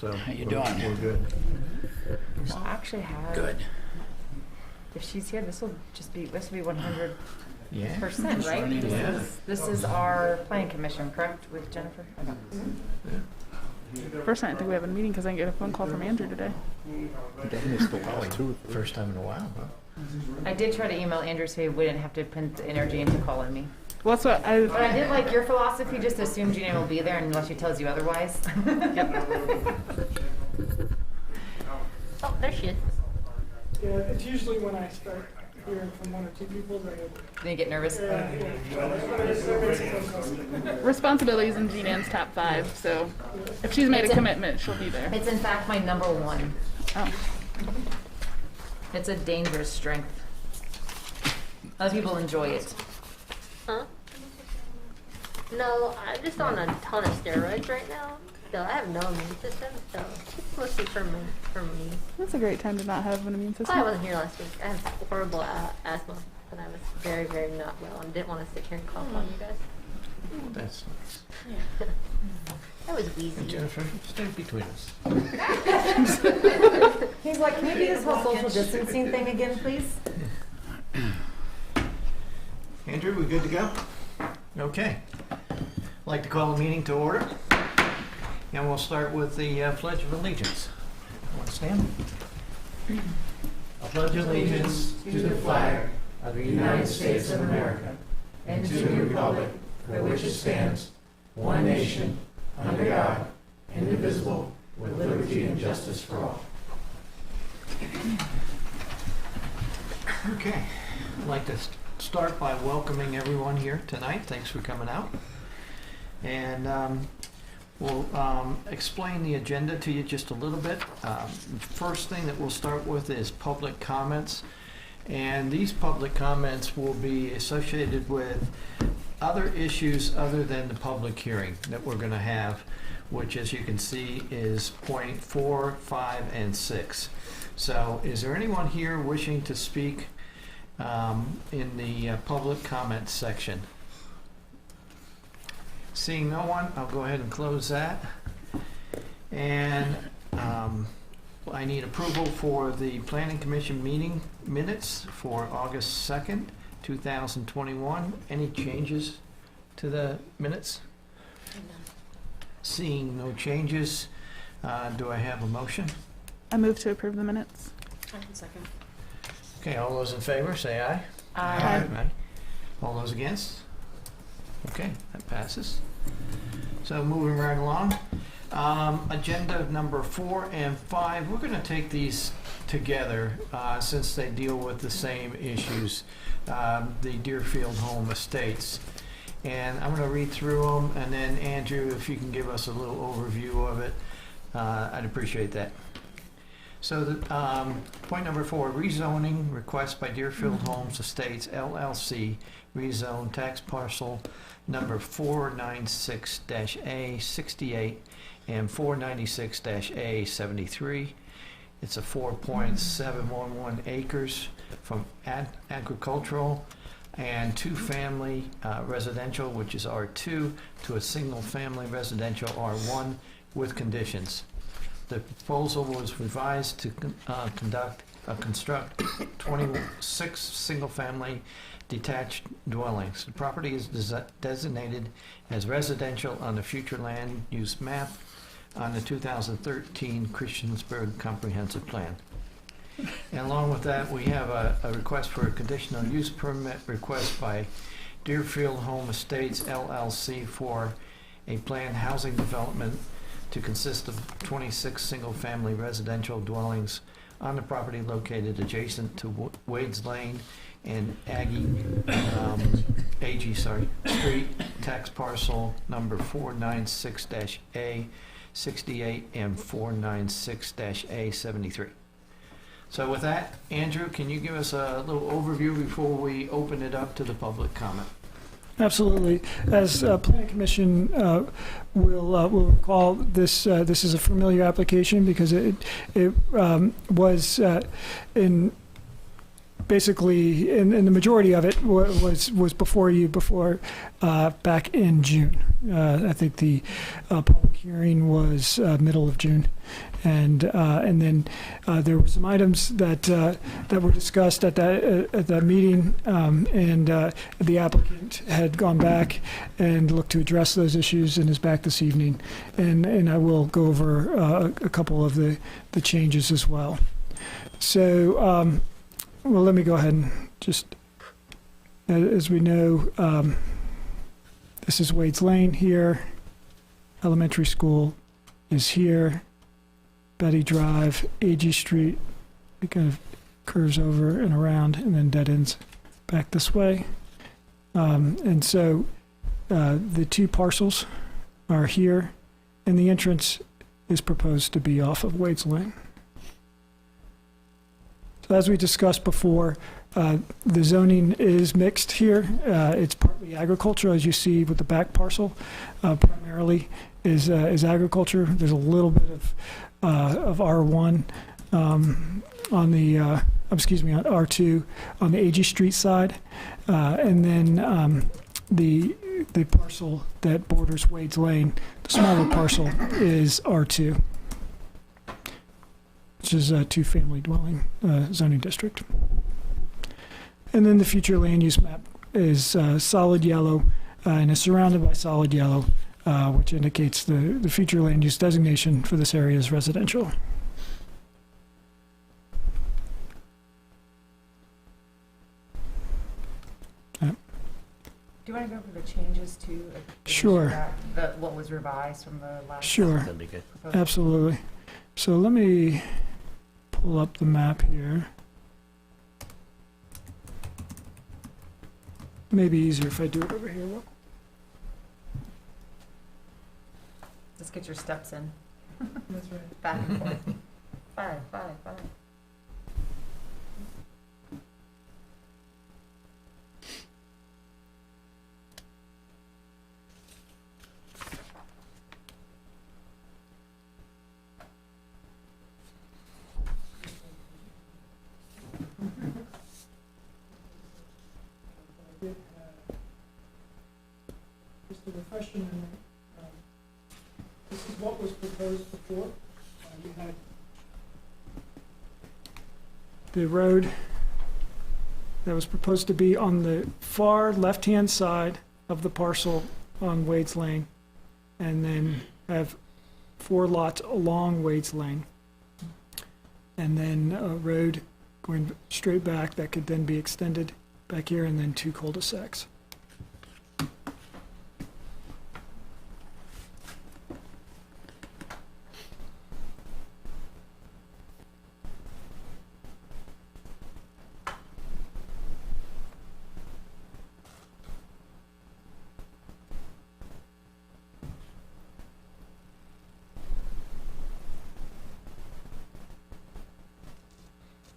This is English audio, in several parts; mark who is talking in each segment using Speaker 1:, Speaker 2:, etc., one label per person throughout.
Speaker 1: so
Speaker 2: How you
Speaker 1: we're
Speaker 2: doing?
Speaker 1: good.
Speaker 3: She'll actually have.
Speaker 2: Good.
Speaker 3: If she's here, this will be 100%,
Speaker 1: Yeah.
Speaker 3: right?
Speaker 1: Yeah.
Speaker 3: This is our planning commission, correct, with Jennifer? Okay.
Speaker 4: First night I think we have a meeting because I didn't get a phone call from Andrew today.
Speaker 1: They missed the Wally too, first time in a while, huh?
Speaker 3: I did try to email Andrew so we didn't have to put the energy into calling me.
Speaker 4: Well, that's what
Speaker 3: But I did like your philosophy, just assume Gina will be there unless she tells you otherwise.
Speaker 5: Oh, there she is.
Speaker 6: Yeah, it's usually when I start hearing from one or two people that
Speaker 3: Then you get nervous.
Speaker 4: responsibilities in G-Nan's top 5. So if she's made a commitment, she'll be there.
Speaker 3: It's in fact my number 1.
Speaker 4: Oh.
Speaker 3: It's a dangerous strength. Other people enjoy it.
Speaker 5: Huh? No, I'm just on a ton of steroids right now. So I have no immune system, so it's mostly for me.
Speaker 4: That's a great time to not have an immune system.
Speaker 5: I wasn't here last week. I have horrible asthma, and I was very, very not well, and didn't want to sit here and cough on you guys.
Speaker 1: That's nice.
Speaker 5: I was wheezy.
Speaker 1: Jennifer, stay between us.
Speaker 3: He's like, can we do this whole social distancing thing again, please?
Speaker 1: Andrew, we good to go? Okay. I'd like to call the meeting to order. And we'll start with the Pledge of Allegiance. Want to stand? I pledge allegiance to the flag of the United States of America and to the republic for which it stands, one nation, under God, indivisible, with liberty and justice for all. Okay. I'd like to start by welcoming everyone here tonight. Thanks for coming out. And we'll explain the agenda to you just a little bit. First thing that we'll start with is public comments. And these public comments will be associated with other issues other than the public hearing that we're going to have, which, as you can see, is point 4, 5, and 6. So is there anyone here wishing to speak in the public comments section? Seeing no one, I'll go ahead and close that. And I need approval for the Planning Commission meeting minutes for August 2nd, 2021. Any changes to the minutes? Seeing no changes, do I have a motion?
Speaker 4: I move to approve the minutes.
Speaker 3: Second.
Speaker 1: Okay, all those in favor, say aye.
Speaker 4: Aye.
Speaker 1: All those against? Okay, that passes. So moving right along. Agenda number 4 and 5, we're going to take these together since they deal with the same issues, the Deerfield Home Estates. And I'm going to read through them, and then Andrew, if you can give us a little overview of it, I'd appreciate that. So point number 4, rezoning request by Deerfield Homes Estates LLC, rezone tax parcel number 496-A68 and 496-A73. It's a 4.711 acres from agricultural and 2-family residential, which is R2, to a single-family residential R1 with conditions. The proposal was revised to construct 26 single-family detached dwellings. The property is designated as residential on the future land use map on the 2013 Christiansburg Comprehensive Plan. And along with that, we have a request for a conditional use permit request by Deerfield Home Estates LLC for a planned housing development to consist of 26 single-family residential dwellings on the property located adjacent to Wades Lane and AG Street, tax parcel number 496-A68 and 496-A73. So with that, Andrew, can you give us a little overview before we open it up to the public comment?
Speaker 6: Absolutely. As Planning Commission will recall, this is a familiar application because it was in basically, and the majority of it was before you back in June. I think the public hearing was middle of June, and then there were some items that were discussed at that meeting, and the applicant had gone back and looked to address those issues and is back this evening, and I will go over a couple of the changes as well. So. Well, let me go ahead and just, as we know, this is Wade's Lane here. Elementary school is here. Betty Drive, AG Street, it kind of curves over and around and then dead ends back this way. And so the two parcels are here, and the entrance is proposed to be off of Wade's Lane. As we discussed before, the zoning is mixed here. It's partly agriculture, as you see with the back parcel. Primarily is agriculture. There's a little bit of R1 on the on R2 on the AG Street side, and then the parcel that borders Wade's Lane, the smaller parcel, is R2. Which is a two-family dwelling zoning district. And then the future land use map is solid yellow and is surrounded by solid yellow, which indicates the future land use designation for this area is residential.
Speaker 3: Do you want to go over the changes to
Speaker 6: Sure.
Speaker 3: What was revised from the last?
Speaker 6: Sure.
Speaker 2: That'd be good.
Speaker 3: proposal?
Speaker 6: Absolutely. So let me pull up the map here. Maybe easier if I do it over here.
Speaker 3: Just get your steps in.
Speaker 6: That's right.
Speaker 3: Back and forth. Five.
Speaker 6: Just a refresher memory. This is what was proposed before. You had the road that was proposed to be on the far left-hand side of the parcel on Wade's Lane, and then have 4 lots along Wade's Lane, and then a road going straight back that could then be extended back here, and then 2 cul-de-sacs.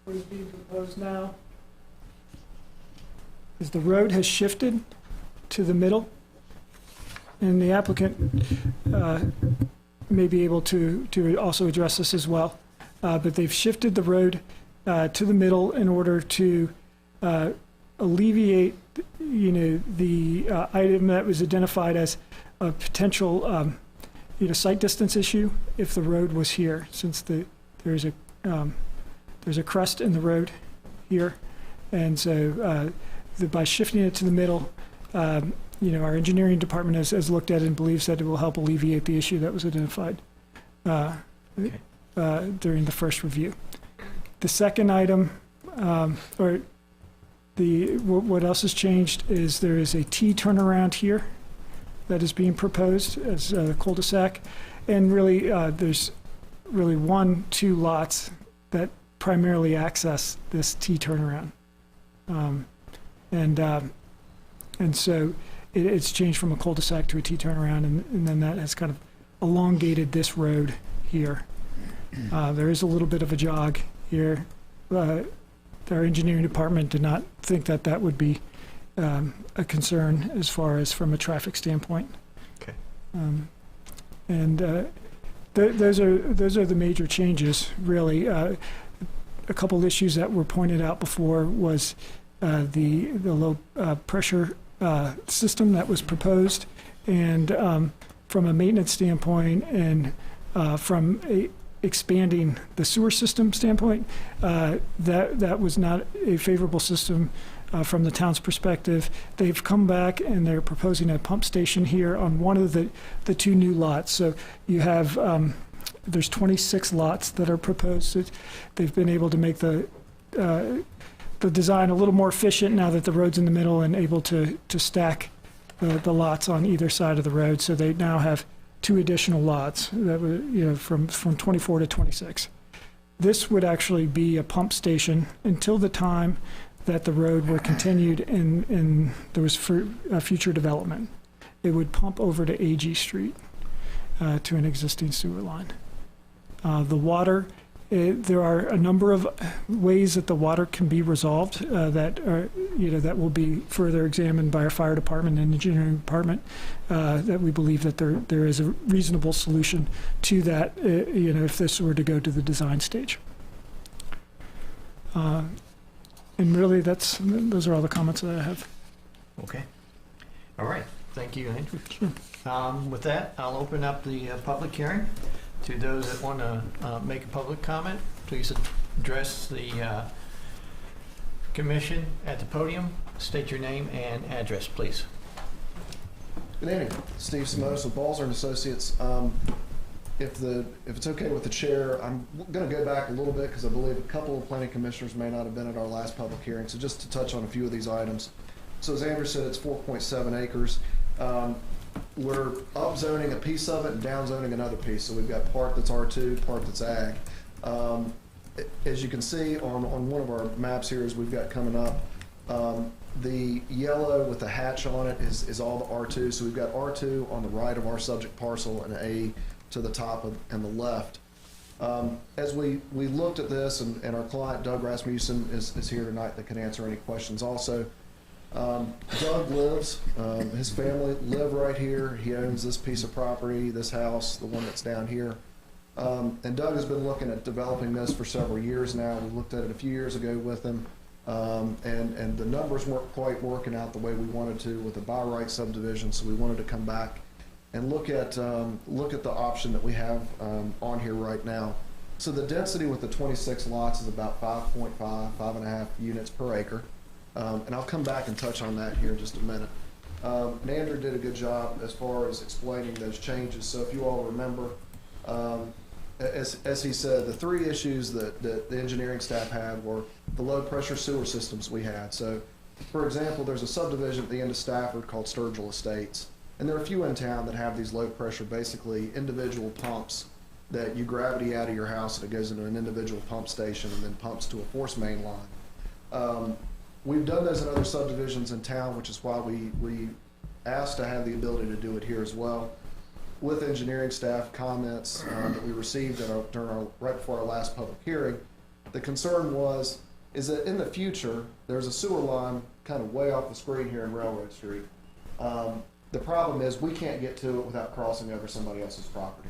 Speaker 6: What is being proposed now is the road has shifted to the middle, and the applicant may be able to also address this as well. But they've shifted the road to the middle in order to alleviate, the item that was identified as a potential, site distance issue if the road was here, since there's a crest in the road here, and so by shifting it to the middle, our engineering department has looked at it and believes that it will help alleviate the issue that was identified during the first review. The second item, what else has changed is there is a T turnaround here that is being proposed as a cul-de-sac, and really there's really 2 lots that primarily access this T turnaround, and so it's changed from a cul-de-sac to a T turnaround, and then that has kind of elongated this road here. There is a little bit of a jog here. Our engineering department did not think that would be a concern as far as from a traffic standpoint.
Speaker 2: Okay.
Speaker 6: Those are the major changes, really. a couple issues that were pointed out before was the low pressure system that was proposed, and from a maintenance standpoint and from expanding the sewer system standpoint, that was not a favorable system from the town's perspective. They've come back and they're proposing a pump station here on one of the two new lots. So you have there's 26 lots that are proposed. They've been able to make the design a little more efficient now that the road's in the middle and able to stack the lots on either side of the road. So they now have 2 additional lots that were, from 24 to 26. This would actually be a pump station until the time that the road were continued and there was future development. It would pump over to AG Street to an existing sewer line. The water, there are a number of ways that the water can be resolved that are, that will be further examined by our fire department and engineering department. That we believe that there is a reasonable solution to that. If this were to go to the design stage. And really, those are all the comments that I have.
Speaker 1: Okay. All right. Thank you, Andrew.
Speaker 6: Sure.
Speaker 1: With that, I'll open up the public hearing. To those that want to make a public comment, please address the commission at the podium. State your name and address, please.
Speaker 2: Good evening, Steve Simoes with Balzer and Associates. If it's okay with the chair, I'm going to go back a little bit because I believe a couple of planning commissioners may not have been at our last public hearing. So just to touch on a few of these items. So as Andrew said, it's 4.7 acres. We're up zoning a piece of it and down zoning another piece. So we've got part that's R2, part that's ag. As you can see on one of our maps here, as we've got coming up, the yellow with the hatch on it is all the R2. So we've got R2 on the right of our subject parcel and A to the top and the left. As we looked at this, and our client Doug Rasmussen is here tonight that can answer any questions also. Doug lives, his family live right here. He owns this piece of property, this house, the one that's down here. And Doug has been looking at developing this for several years now. We looked at it a few years ago with him, and the numbers weren't quite working out the way we wanted to with the by right subdivision, so we wanted to come back and look at the option that we have on here right now. So the density with the 26 lots is about 5.5 units per acre. And I'll come back and touch on that here in just a minute. And Andrew did a good job as far as explaining those changes. So if you all remember, as he said, the 3 issues that the engineering staff had were the low pressure sewer systems we had. So for example, there's a subdivision at the end of Stafford called Sturgill Estates. And there are a few in town that have these low pressure, basically individual pumps that you gravity out of your house and it goes into an individual pump station and then pumps to a force main line. We've done those in other subdivisions in town, which is why we asked to have the ability to do it here as well. With engineering staff comments that we received right before our last public hearing, the concern is that in the future, there's a sewer line kind of way off the screen here in Railroad Street. The problem is we can't get to it without crossing over somebody else's property.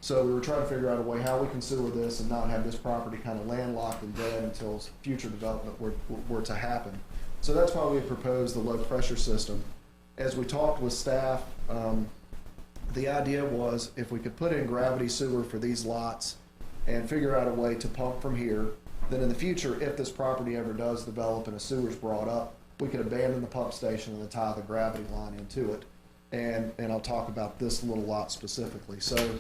Speaker 2: So we were trying to figure out a way how we can sewer this and not have this property kind of landlocked and dead until future development were to happen. So that's why we proposed the low pressure system. As we talked with staff, the idea was if we could put in gravity sewer for these lots and figure out a way to pump from here, then in the future, if this property ever does develop and a sewer's brought up, we could abandon the pump station and then tie the gravity line into it. And I'll talk about this little lot specifically. So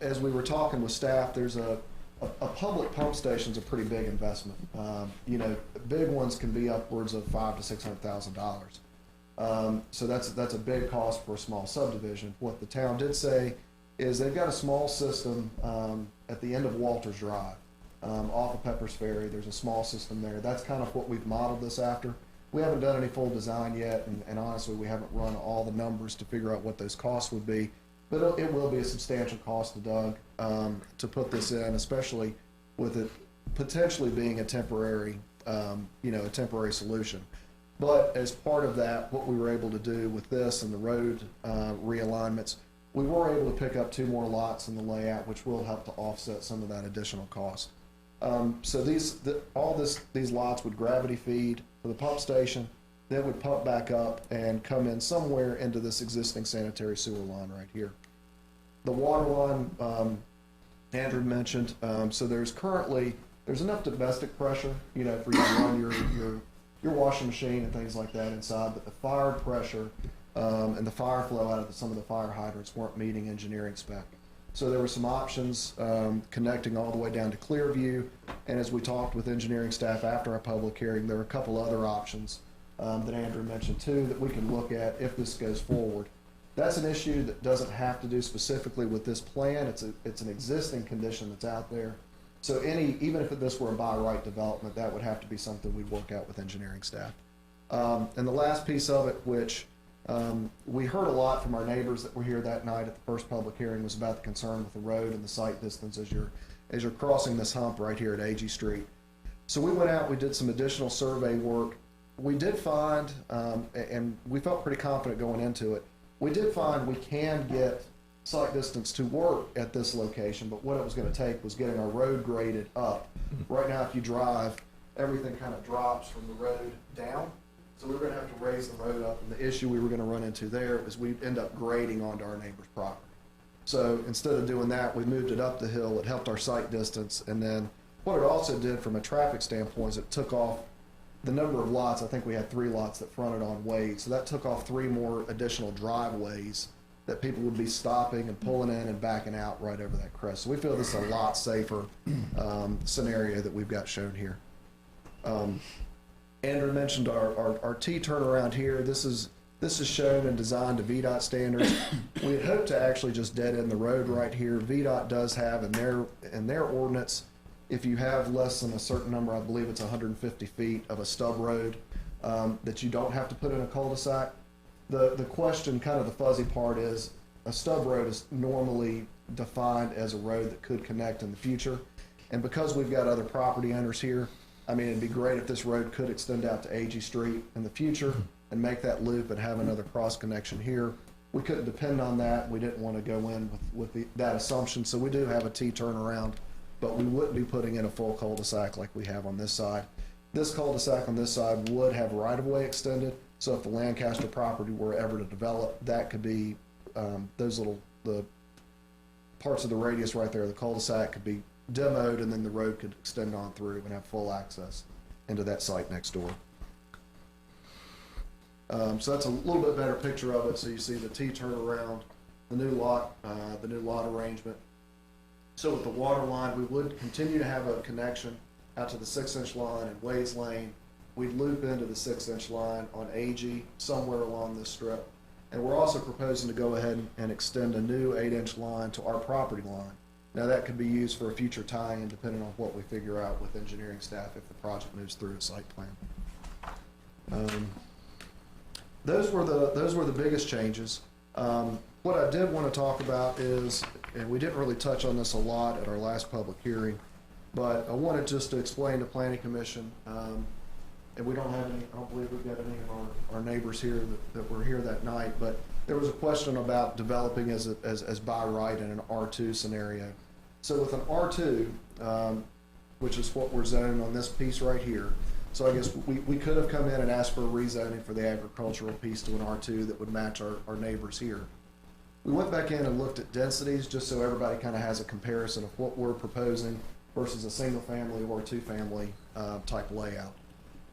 Speaker 2: as we were talking with staff, there's a public pump station's a pretty big investment. Big ones can be upwards of $500,000 to $600,000. So that's a big cost for a small subdivision. What the town did say is they've got a small system at the end of Walters Drive, off of Pepper's Ferry. There's a small system there. That's kind of what we've modeled this after. We haven't done any full design yet, and honestly, we haven't run all the numbers to figure out what those costs would be. But it will be a substantial cost to Doug to put this in, especially with it potentially being a temporary solution. But as part of that, what we were able to do with this and the road realignments, we were able to pick up 2 more lots in the layout, which will help to offset some of that additional cost. So these lots would gravity feed to the pump station, then would pump back up and come in somewhere into this existing sanitary sewer line right here. The water line, Andrew mentioned, so there's enough domestic pressure, for you to run your washing machine and things like that inside, but the fire pressure and the fire flow out of some of the fire hydrants weren't meeting engineering spec. So there were some options connecting all the way down to Clearview, and as we talked with engineering staff after our public hearing, there are a couple other options that Andrew mentioned too that we can look at if this goes forward. That's an issue that doesn't have to do specifically with this plan. It's an existing condition that's out there. So even if this were a by right development, that would have to be something we'd work out with engineering staff. And the last piece of it, which we heard a lot from our neighbors that were here that night at the first public hearing, was about the concern with the road and the sight distance as you're crossing this hump right here at AG Street. So we went out, we did some additional survey work. We did find, and we felt pretty confident going into it, we did find we can get sight distance to work at this location, but what it was going to take was getting our road graded up. Right now, if you drive, everything kind of drops from the road down. So we were going to have to raise the road up, and the issue we were going to run into there is we'd end up grading onto our neighbor's property. So instead of doing that, we moved it up the hill. It helped our sight distance, and then what it also did from a traffic standpoint is it took off the number of lots. I think we had 3 lots that fronted on Wade, so that took off 3 more additional driveways that people would be stopping and pulling in and backing out right over that crest. So we feel this is a lot safer scenario that we've got shown here. Andrew mentioned our T turnaround here. This is shown and designed to VDOT standards. We had hoped to actually just dead end the road right here. VDOT does have in their ordinance, if you have less than a certain number, I believe it's 150 feet of a stub road, that you don't have to put in a cul-de-sac. The question, kind of the fuzzy part, is a stub road is normally defined as a road that could connect in the future. And because we've got other property owners here, I mean, it'd be great if this road could extend out to AG Street in the future and make that loop and have another cross connection here. We couldn't depend on that. We didn't want to go in with that assumption. So we do have a T turnaround, but we wouldn't be putting in a full cul-de-sac like we have on this side. This cul-de-sac on this side would have right-of-way extended. So if the Lancaster property were ever to develop, that could be the parts of the radius right there, the cul-de-sac could be demoed, and then the road could extend on through and have full access into that site next door. So that's a little bit better picture of it. So you see the T turnaround, the new lot arrangement. So with the water line, we would continue to have a connection out to the 6-inch line in Wade's Lane. We'd loop into the 6-inch line on AG somewhere along this strip. And we're also proposing to go ahead and extend a new 8-inch line to our property line. Now that could be used for a future tie-in depending on what we figure out with engineering staff if the project moves through a site plan. Those were the biggest changes. What I did want to talk about is, and we didn't really touch on this a lot at our last public hearing, but I wanted just to explain to Planning Commission, and we don't have any, I don't believe we've got any of our neighbors here that were here that night, but there was a question about developing as by right in an R2 scenario. So with an R2, which is what we're zoned on this piece right here, so I guess we could have come in and asked for a rezoning for the agricultural piece to an R2 that would match our neighbors here. We went back in and looked at densities just so everybody kind of has a comparison of what we're proposing versus a single family or 2-family type layout.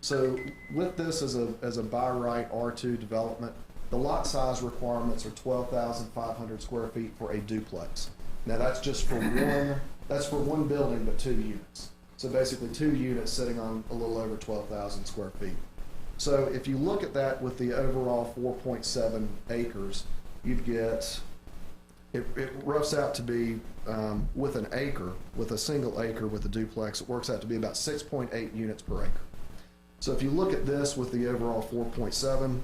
Speaker 2: So with this as a by right R2 development, the lot size requirements are 12,500 square feet for a duplex. Now that's just for one building, but 2 units. So basically 2 units sitting on a little over 12,000 square feet. So if you look at that with the overall 4.7 acres, you'd get, it roughs out to be, with an acre, with a single acre with a duplex, it works out to be about 6.8 units per acre. So if you look at this with the overall 4.7,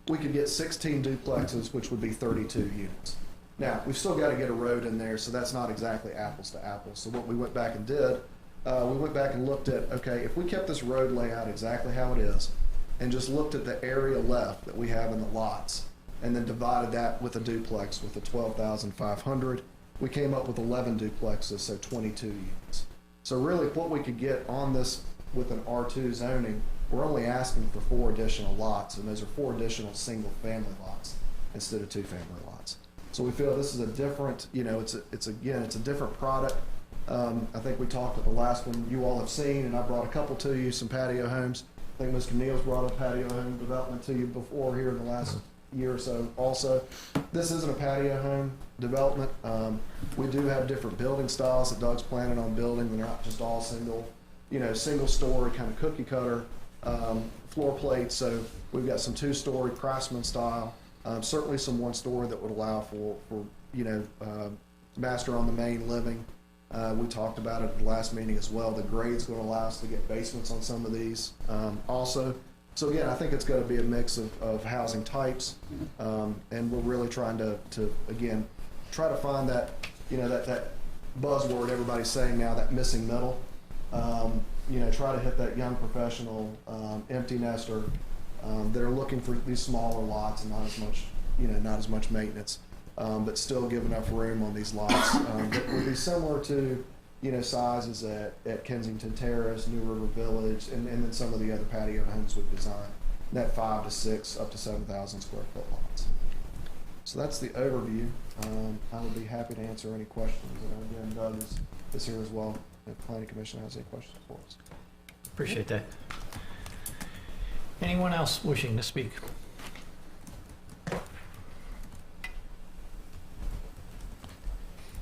Speaker 2: we could get 16 duplexes, which would be 32 units. Now, we've still got to get a road in there, so that's not exactly apples to apples. So what we went back and did, we went back and looked at, okay, if we kept this road layout exactly how it is, and just looked at the area left that we have in the lots, and then divided that with a duplex with the 12,500, we came up with 11 duplexes, so 22 units. So really what we could get on this with an R2 zoning, we're only asking for 4 additional lots, and those are 4 additional single-family lots instead of 2-family lots. So we feel this is a different, it's a different product. I think we talked at the last one you all have seen, and I brought a couple to you, some patio homes. I think Mr. Neal's brought a patio home development to you before here in the last year or so. Also, this isn't a patio home development. We do have different building styles that Doug's planning on building. They're not just all single story kind of cookie cutter floor plates. So we've got some 2-story craftsman style, certainly some 1-story that would allow for master on the main living. We talked about it at the last meeting as well. The grade's going to allow us to get basements on some of these also. So again, I think it's going to be a mix of housing types, and we're really trying to again, try to find that, that buzzword everybody's saying now, that missing middle. Try to hit that young professional, empty nester that are looking for these smaller lots and not as much maintenance. But still give enough room on these lots that would be similar to, sizes at Kensington Terrace, New River Village, and then some of the other patio homes we've designed. That 5 to 6 up to 7,000 square foot lots. So that's the overview. I would be happy to answer any questions. And again, Doug is here as well if the Planning Commission has any questions for us.
Speaker 1: Appreciate that. Anyone else wishing to speak?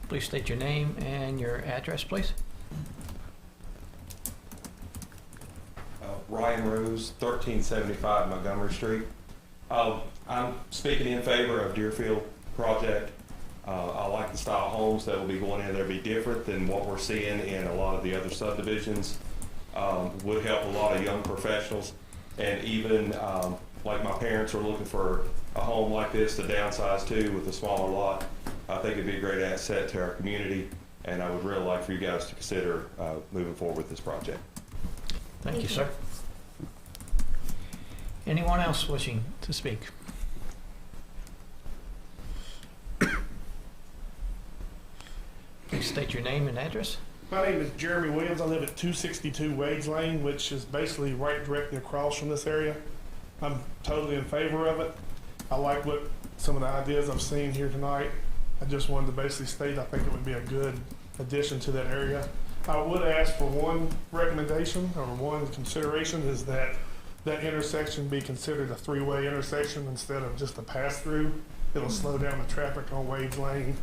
Speaker 1: Please state your name and your address, please.
Speaker 7: Ryan Rose, 1375 Montgomery Street. I'm speaking in favor of Deerfield project. I like the style homes that will be going in there be different than what we're seeing in a lot of the other subdivisions. Would help a lot of young professionals, and even like my parents are looking for a home like this to downsize to with a smaller lot. I think it'd be a great asset to our community, and I would really like for you guys to consider moving forward with this project.
Speaker 1: Thank you, sir. Anyone else wishing to speak? Please state your name and address.
Speaker 8: My name is Jeremy Williams. I live at 262 Wades Lane, which is basically right directly across from this area. I'm totally in favor of it. I like some of the ideas I've seen here tonight. I just wanted to basically state I think it would be a good addition to that area. I would ask for one recommendation or one consideration is that intersection be considered a 3-way intersection instead of just a pass-through. It'll slow down the traffic on Wades Lane.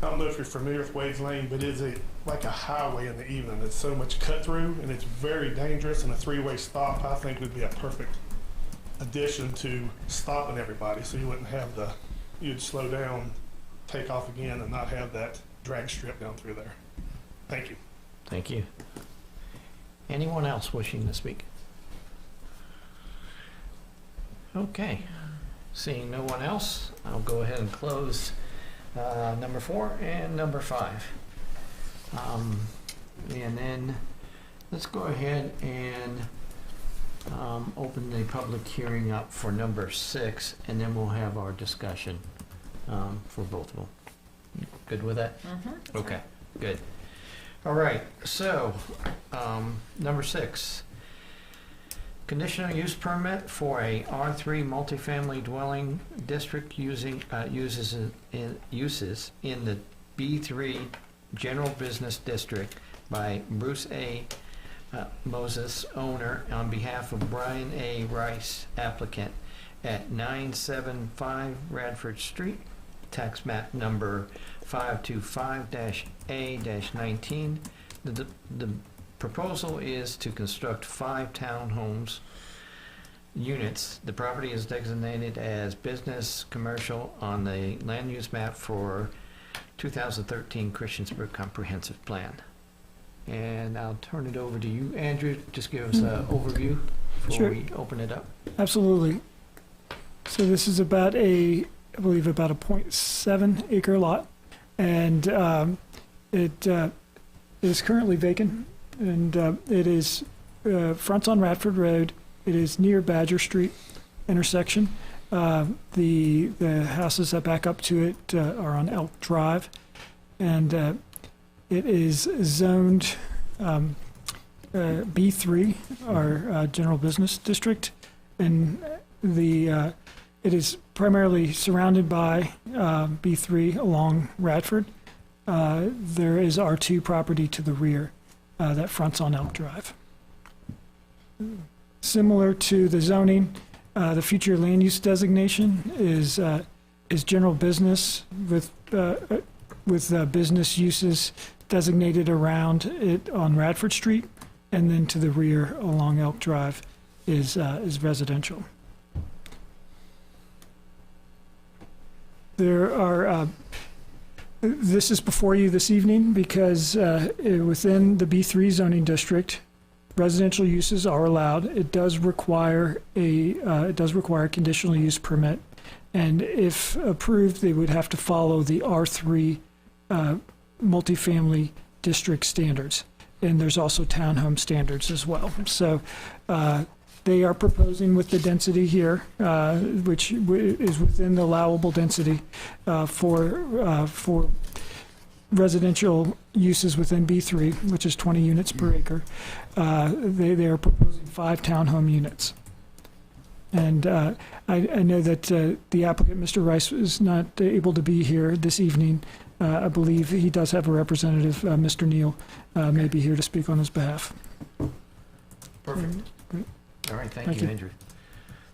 Speaker 8: I don't know if you're familiar with Wades Lane, but it is like a highway in the evening. It's so much cut through and it's very dangerous, and a 3-way stop I think would be a perfect addition to stopping everybody, so you wouldn't have you'd slow down, take off again, and not have that drag strip down through there. Thank you.
Speaker 1: Thank you. Anyone else wishing to speak? Okay. Seeing no one else, I'll go ahead and close number 4 and number 5. And then let's go ahead and open the public hearing up for number 6, and then we'll have our discussion for both of them. Good with that?
Speaker 3: Mm-hmm.
Speaker 1: Okay, good. All right, so number 6, conditional use permit for a R3 multifamily dwelling district uses in the B3 general business district by Bruce A. Moses, owner, on behalf of Brian A. Rice, applicant, at 975 Radford Street, tax map number 525-A-19. The proposal is to construct 5 townhomes units. The property is designated as business commercial on the land use map for 2013 Christiansburg Comprehensive Plan. And I'll turn it over to you, Andrew. Just give us an overview before
Speaker 6: Sure.
Speaker 1: we open it up.
Speaker 6: Absolutely. So this is about I believe about a 0.7 acre lot, and it is currently vacant, and it is fronts on Radford Road. It is near Badger Street intersection. The houses that back up to it are on Elk Drive, and it is zoned B3, our general business district, and it is primarily surrounded by B3 along Radford. There is R2 property to the rear that fronts on Elk Drive. Similar to the zoning, the future land use designation is general business with business uses designated around it on Radford Street, and then to the rear along Elk Drive is residential. There are. This is before you this evening because within the B3 zoning district, residential uses are allowed. It does require a conditional use permit, and if approved, they would have to follow the R3 multifamily district standards, and there's also townhome standards as well. So they are proposing with the density here, which is within the allowable density for residential uses within B3, which is 20 units per acre. They are proposing 5 townhome units. And I know that the applicant, Mr. Rice, is not able to be here this evening. I believe he does have a representative, Mr. Neal, may be here to speak on his behalf.
Speaker 1: Perfect. All right, thank you, Andrew.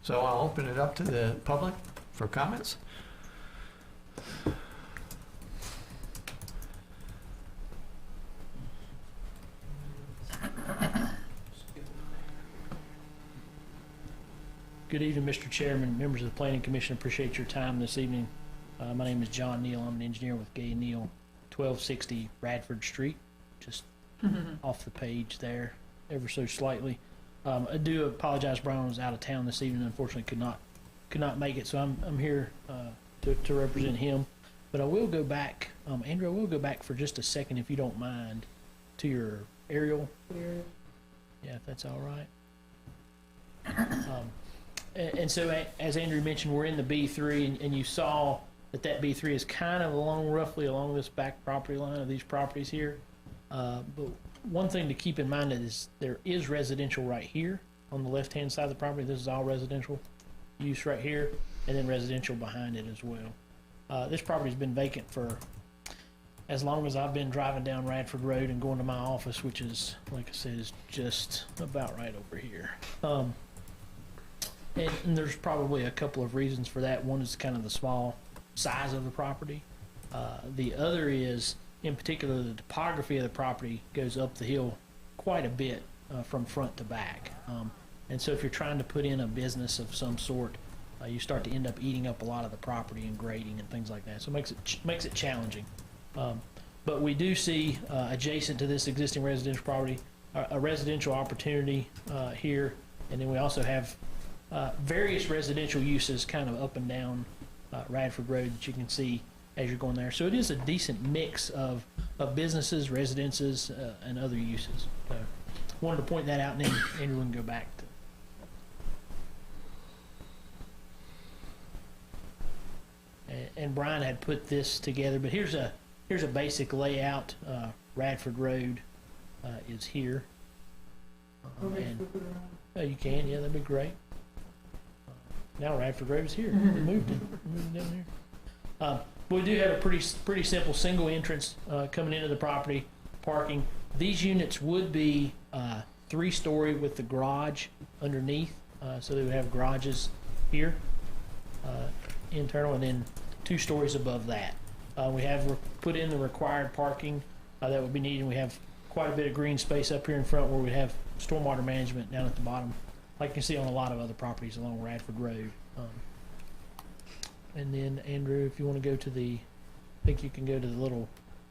Speaker 1: So I'll open it up to the public for comments.
Speaker 9: Good evening, Mr. Chairman, members of the Planning Commission. Appreciate your time this evening. My name is John Neal. I'm an engineer with Gay Neal, 1260 Radford Street, just off the page there, ever so slightly. I do apologize. Brian was out of town this evening. Unfortunately, could not make it, so I'm here to represent him. But I will go back, Andrew. I will go back for just a second, if you don't mind, to your aerial. Yeah, if that's all right. And so, as Andrew mentioned, we're in the B3, and you saw that B3 is kind of roughly along this back property line of these properties here. But one thing to keep in mind is there is residential right here on the left-hand side of the property. This is all residential use right here, and then residential behind it as well. This property's been vacant for as long as I've been driving down Radford Road and going to my office, which is, like I said, is just about right over here. And there's probably a couple of reasons for that. One is kind of the small size of the property. The other is, in particular, the topography of the property goes up the hill quite a bit from front to back. And so if you're trying to put in a business of some sort, you start to end up eating up a lot of the property and grading and things like that. So it makes it challenging. But we do see adjacent to this existing residential property a residential opportunity here, and then we also have various residential uses kind of up and down Radford Road that you can see as you're going there. So it is a decent mix of businesses, residences, and other uses. So wanted to point that out, and then Andrew can go back to. And Brian had put this together, but here's a basic layout. Radford Road is here. And you can, yeah, that'd be great. Now Radford Road is here. We moved it down here. We do have a pretty simple single entrance coming into the property, parking. These units would be 3-story with the garage underneath, so they would have garages here, internal, and then 2 stories above that. We have put in the required parking that would be needed. We have quite a bit of green space up here in front where we have stormwater management down at the bottom, like you can see on a lot of other properties along Radford Road. And then, Andrew, if you want to go to I think you can go to the little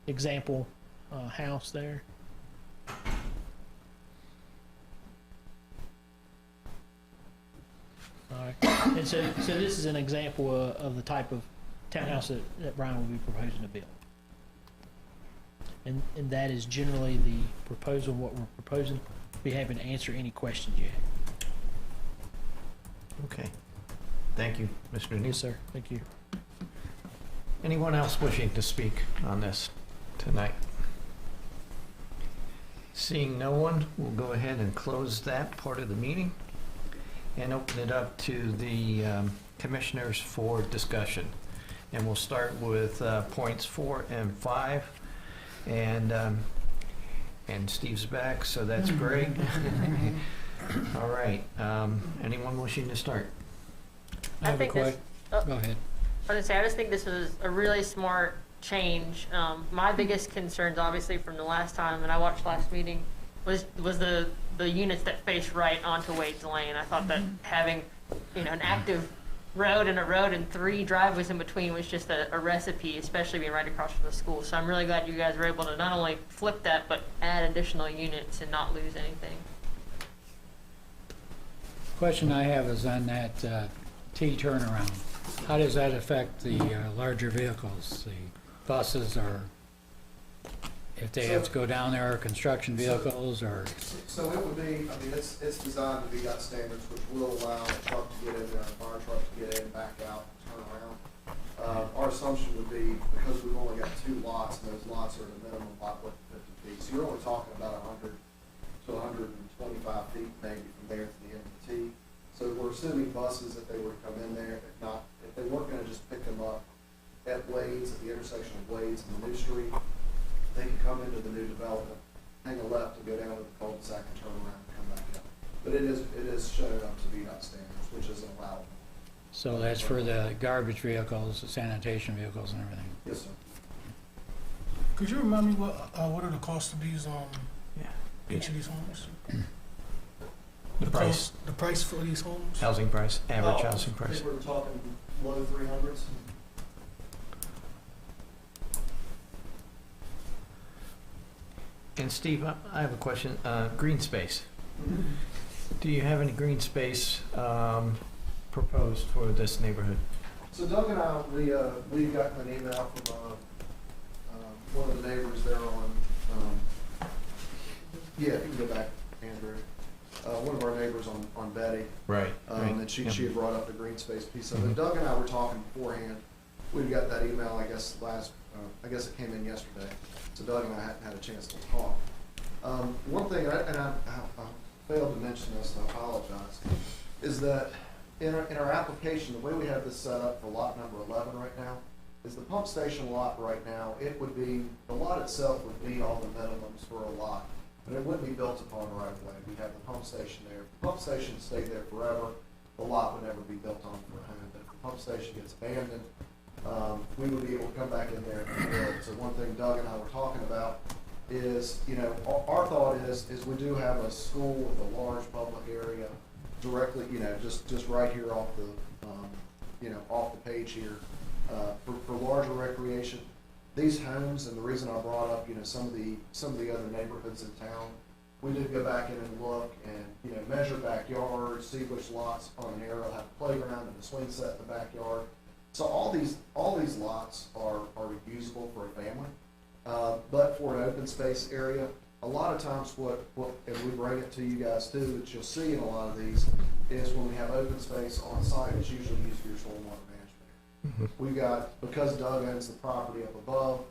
Speaker 9: example house there. All right. And so this is an example of the type of townhouse that Brian will be proposing to build. And that is generally the proposal, what we're proposing. Be happy to answer any questions you have.
Speaker 1: Okay. Thank you, Mr. Neal.
Speaker 9: Yes, sir. Thank you.
Speaker 1: Anyone else wishing to speak on this? tonight? Seeing no one, we'll go ahead and close that part of the meeting and open it up to the commissioners for discussion. And we'll start with points 4 and 5. And Steve's back, so that's great. All right. Anyone wishing to start?
Speaker 5: I think this,
Speaker 9: Go ahead.
Speaker 5: I was gonna say, I just think this was a really smart change. My biggest concerns, obviously, from the last time that I watched last meeting, was the units that face right onto Wade's Lane. I thought that having, an active road and 3 driveways in between was just a recipe, especially being right across from the school. So I'm really glad you guys were able to not only flip that, but add additional units and not lose anything.
Speaker 10: Question I have is on that T turnaround. How does that affect the larger vehicles, the buses, or if they have to go down there, or construction vehicles, or?
Speaker 2: So it would be, it's designed to be got standards, which will allow a truck to get in there, a fire truck to get in, back out, turn around. Our assumption would be, because we've only got 2 lots, and those lots are at a minimum lot width of 50 feet, so you're only talking about 100 to 125 feet maybe from there to the end of the T. So we're assuming buses, if they were to come in there, if they weren't gonna just pick them up at Wade's, at the intersection of Wade's and the new street, they could come into the new development, hang a left and go down to the cul-de-sac and turn around and come back up. But it is shown up to VDOT standards, which is allowable.
Speaker 10: So that's for the garbage vehicles, the sanitation vehicles and everything?
Speaker 2: Yes, sir.
Speaker 11: Could you remind me what are the costs of these
Speaker 1: Yeah.
Speaker 11: each of these homes?
Speaker 1: The price,
Speaker 11: The price for these homes?
Speaker 1: housing price, average housing
Speaker 2: I
Speaker 1: price.
Speaker 2: think we're talking low 300s.
Speaker 1: And Steve, I have a question. Green space. Do you have any green space proposed for this neighborhood?
Speaker 2: So Doug and I, we've gotten an email from one of the neighbors there on, yeah, you can go back, Andrew. One of our neighbors on Betty.
Speaker 1: Right.
Speaker 2: And she had brought up the green space piece of it. Doug and I were talking beforehand. We got that email, I guess, I guess it came in yesterday. So Doug and I hadn't had a chance to talk. One thing, and I failed to mention this, and I apologize, is that in our application, the way we have this set up for lot number 11 right now, is the pump station lot right now, the lot itself would meet all the minimums for a lot, but it wouldn't be built upon right away. We'd have the pump station there. If the pump station stayed there forever, the lot would never be built on for a home. But if the pump station gets abandoned, we would be able to come back in there and build. So one thing Doug and I were talking about is, our thought is we do have a school with a large public area directly, just right here off the, off the page here, for larger recreation. These homes, and the reason I brought up, some of the other neighborhoods in town, we did go back in and look and, measure backyards, see which lots on an area have a playground and a swing set in the backyard. So all these lots are usable for a family, but for an open space area, a lot of times and we bring it to you guys too, that you'll see in a lot of these, is when we have open space on site, it's usually used for your stormwater management. We've got, because Doug owns the property up above,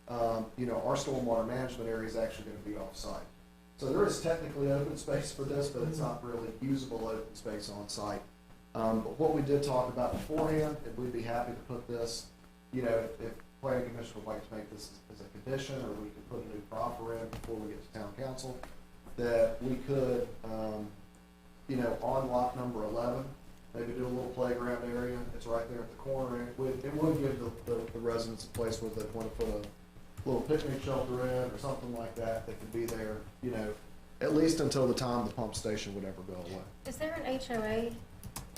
Speaker 2: our stormwater management area is actually going to be off site. So there is technically open space for this, but it's not really usable open space on site. But what we did talk about beforehand, and we'd be happy to put this, if planning commission would like to make this as a condition, or we could put a new proffer in before we get to town council, that we could, on lot number 11, maybe do a little playground area. It's right there at the corner. It would give the residents a place where they'd want to put a little picnic shelter in or something like that that could be there, at least until the time the pump station would ever go away.
Speaker 12: Is there an HOA?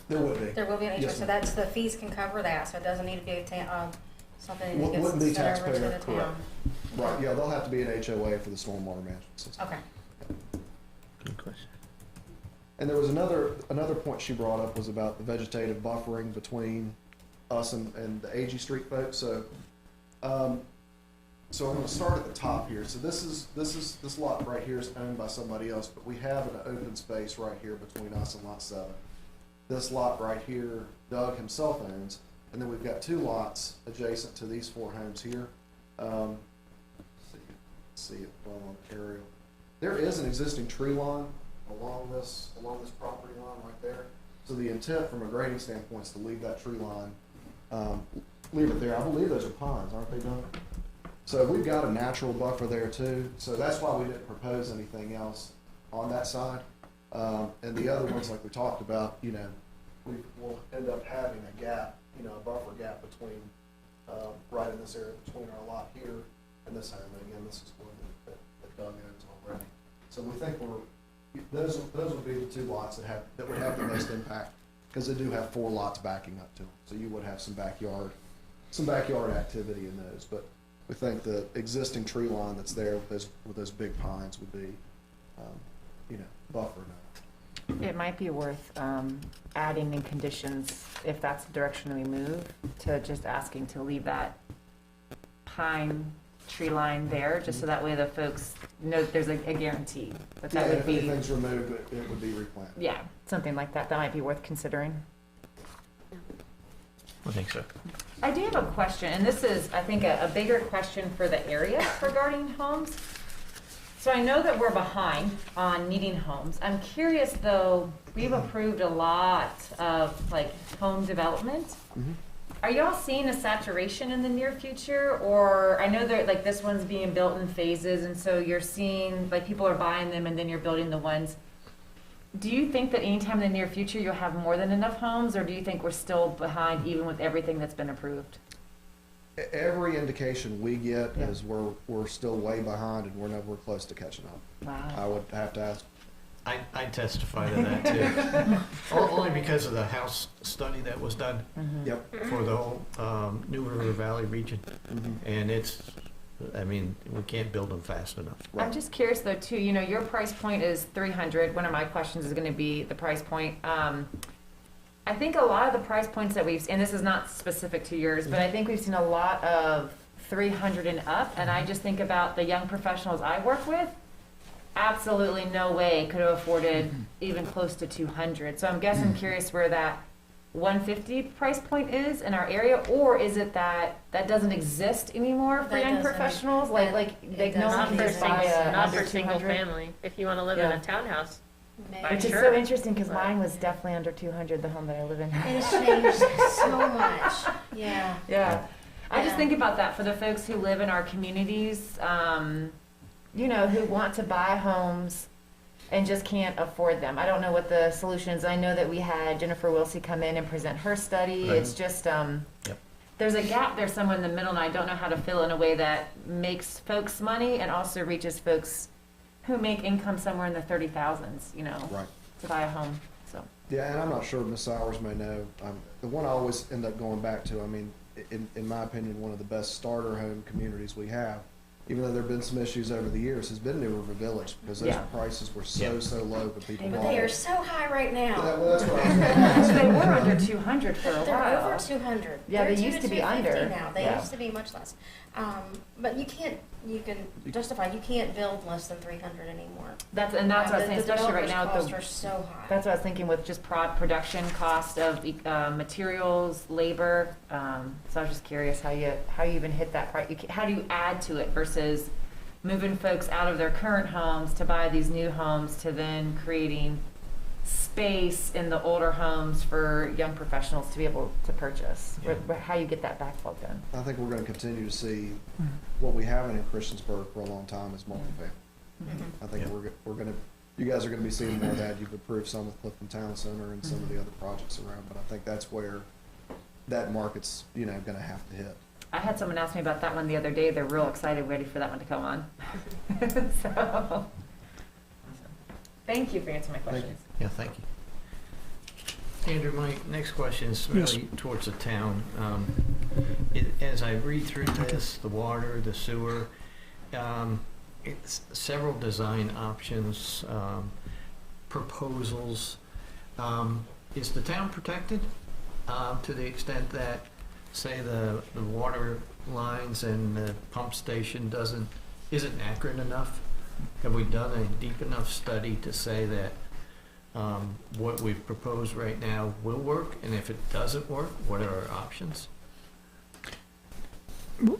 Speaker 2: There would be.
Speaker 12: There will be an HOA,
Speaker 2: Yes,
Speaker 12: so
Speaker 2: ma'am.
Speaker 12: that's, the fees can cover that, so it doesn't need to be something that
Speaker 2: Wouldn't be
Speaker 12: gets sent over to
Speaker 2: taxpayer,
Speaker 12: the
Speaker 2: correct.
Speaker 12: town.
Speaker 2: Right, yeah, there'll have to be an HOA for the stormwater management system.
Speaker 12: Okay.
Speaker 1: Good question.
Speaker 2: And there was another point she brought up was about the vegetative buffering between us and the AG Street folks. So, I'm going to start at the top here. So this lot right here is owned by somebody else, but we have an open space right here between us and lot 7. This lot right here, Doug himself owns, and then we've got 2 lots adjacent to these 4 homes here. see it well on the aerial. There is an existing tree line along this property line right there. So the intent from a grading standpoint is to leave that tree line, leave it there. I believe those are pines, aren't they, Doug? So we've got a natural buffer there too. So that's why we didn't propose anything else on that side. And the other ones, like we talked about, you know, we'll end up having a gap, you know, a buffer gap between, right in this area between our lot here and this home. And again, this is one that Doug owns already. So we think those would be the two lots that would have the most impact, because they do have 4 lots backing up to them. So you would have some backyard activity in those. But we think the existing tree line that's there with those big pines would be, you know, buffer enough.
Speaker 3: It might be worth adding in conditions, if that's the direction we move, to just asking to leave that pine tree line there, just so that way the folks know there's a guarantee that would be.
Speaker 2: If anything's removed, it would be replanted.
Speaker 3: Yeah, something like that. That might be worth considering.
Speaker 1: I think so.
Speaker 3: I do have a question, and this is, I think, a bigger question for the area regarding homes. So I know that we're behind on needing homes. I'm curious, though, we've approved a lot of, like, home development.
Speaker 2: Mm-hmm.
Speaker 3: Are y'all seeing a saturation in the near future? Or I know that, like, this one's being built in phases, and so you're seeing, like, people are buying them and then you're building the ones. Do you think that anytime in the near future you'll have more than enough homes, or do you think we're still behind even with everything that's been approved?
Speaker 2: Every indication we get is we're still way behind, and we're nowhere close to catching up.
Speaker 3: Wow.
Speaker 2: I would have to ask.
Speaker 1: I testify to that too. Only because of the house study that was done
Speaker 2: Yep.
Speaker 1: for the whole New River Valley region. And we can't build them fast enough.
Speaker 3: I'm just curious though too, you know, your price point is 300. One of my questions is going to be the price point. I think a lot of the price points that we've, and this is not specific to yours, but I think we've seen a lot of 300 and up. And I just think about the young professionals I work with. Absolutely no way could have afforded even close to 200. So I'm curious where that 150 price point is in our area, or is it that doesn't exist anymore for
Speaker 12: That
Speaker 3: young
Speaker 12: doesn't.
Speaker 3: professionals?
Speaker 12: That-
Speaker 3: No
Speaker 12: it
Speaker 3: one
Speaker 5: Not
Speaker 3: can
Speaker 5: for
Speaker 3: just buy a
Speaker 5: not
Speaker 3: under
Speaker 5: for single
Speaker 3: 200.
Speaker 5: family. If you want to live in a townhouse,
Speaker 12: Maybe.
Speaker 3: Which is
Speaker 5: Sure.
Speaker 3: so interesting because
Speaker 5: Right.
Speaker 3: mine was definitely under 200, the home that I live in.
Speaker 12: It has changed so much. Yeah.
Speaker 3: Yeah. I just
Speaker 12: Yeah.
Speaker 3: think about that for the folks who live in our communities, you know, who want to buy homes and just can't afford them. I don't know what the solution is. I know that we had Jennifer Wilsey come in and present her study.
Speaker 1: Right.
Speaker 3: It's just, there's a gap there somewhere in the middle, and I don't know how to fill in a way that makes folks money and also reaches folks who make income somewhere in the 30,000s, you know,
Speaker 2: Right.
Speaker 3: to buy a home. So.
Speaker 2: Yeah, and I'm not sure Ms. Sowers may know. The one I always end up going back to, I mean, in my opinion, one of the best starter home communities we have, even though there have been some issues over the years, has been New River Village, because those
Speaker 3: Yeah.
Speaker 2: prices were so low for people.
Speaker 12: But they are so high right now.
Speaker 2: Well, that's what I was
Speaker 3: They were under 200 for a
Speaker 12: They're
Speaker 3: while.
Speaker 12: over 200.
Speaker 3: Yeah,
Speaker 12: They're
Speaker 3: they used to be
Speaker 12: 250
Speaker 3: under.
Speaker 12: now. They
Speaker 3: Yeah.
Speaker 12: used to be much less. But you can justify, you can't build less than 300 anymore.
Speaker 3: That's what I was saying,
Speaker 12: The
Speaker 3: especially right
Speaker 12: developers'
Speaker 3: now with
Speaker 12: costs
Speaker 3: the.
Speaker 12: are so high.
Speaker 3: That's what I was thinking with just production cost of materials, labor. So I was just curious how you even hit that price. How do you add to it versus moving folks out of their current homes to buy these new homes to then creating space in the older homes for young professionals to be able to purchase. How you get that backlog done.
Speaker 2: I think we're going to continue to see what we haven't in Christiansburg for a long time is multifamily. I think we're going to, you guys are going to be seeing more of that. You've approved some with Clifton Town Center and some of the other projects around, but I think that's where that market's, you know, going to have to hit.
Speaker 3: I had someone ask me about that one the other day. They're real excited, ready for that one to come on. So, thank you for answering my questions.
Speaker 1: Yeah, thank you. Andrew, my next question is really towards the town. As I read through this, the water, the sewer, it's several design options, proposals. Is the town protected to the extent that, say, the water lines and the pump station isn't accurate enough? Have we done a deep enough study to say that what we've proposed right now will work, and if it doesn't work, what are our options?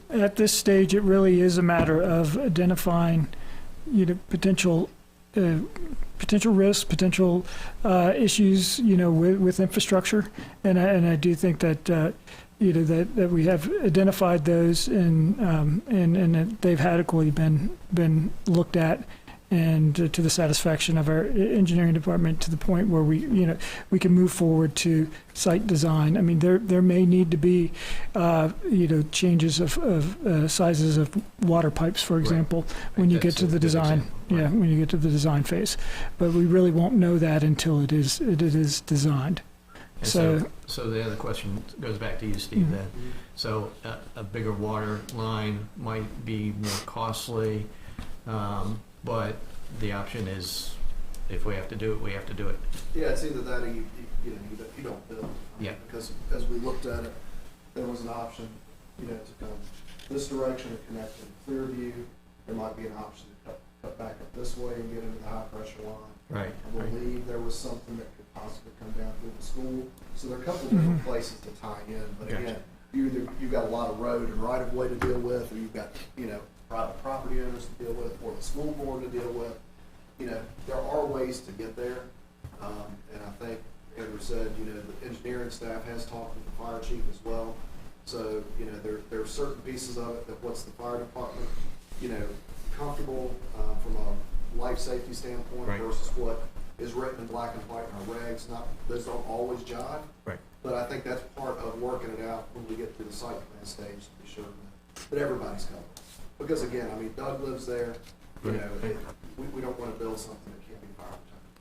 Speaker 6: At this stage, it really is a matter of identifying, potential risks, potential issues, with infrastructure, and I do think that that we have identified those and that they've adequately been looked at, and to the satisfaction of our engineering department, to the point where we can move forward to site design. I mean, there may need to be changes of sizes of water pipes, for example, when you get to the design. Yeah, when you get to the design phase, but we really won't know that until it is designed.
Speaker 1: And so the other question goes back to you, Steve, then. So a bigger water line might be more costly, but the option is, if we have to do it, we have to do it.
Speaker 2: Yeah, it's either that or you don't build.
Speaker 1: Yeah.
Speaker 2: Because as we looked at it, there was an option, to come this direction and connect in Clearview. There might be an option to cut back up this way and get into the high pressure line.
Speaker 1: Right.
Speaker 2: I believe there was something that could possibly come down through the school. So there are a couple of different places to tie in. But
Speaker 1: Gotcha.
Speaker 2: again, you've got a lot of road and right of way to deal with, or you've got, private property owners to deal with, or the school board to deal with. There are ways to get there. And I think Andrew said, the engineering staff has talked with the fire chief as well. So, there are certain pieces of it that what's the fire department, comfortable from a life safety standpoint,
Speaker 1: Right.
Speaker 2: versus what is written in black and white in our regs. Those don't always jive.
Speaker 1: Right.
Speaker 2: But I think that's part of working it out when we get to the site plan stage, to be sure that everybody's covered. Because again, I mean, Doug lives there, we don't want to build something that can't be fire protected.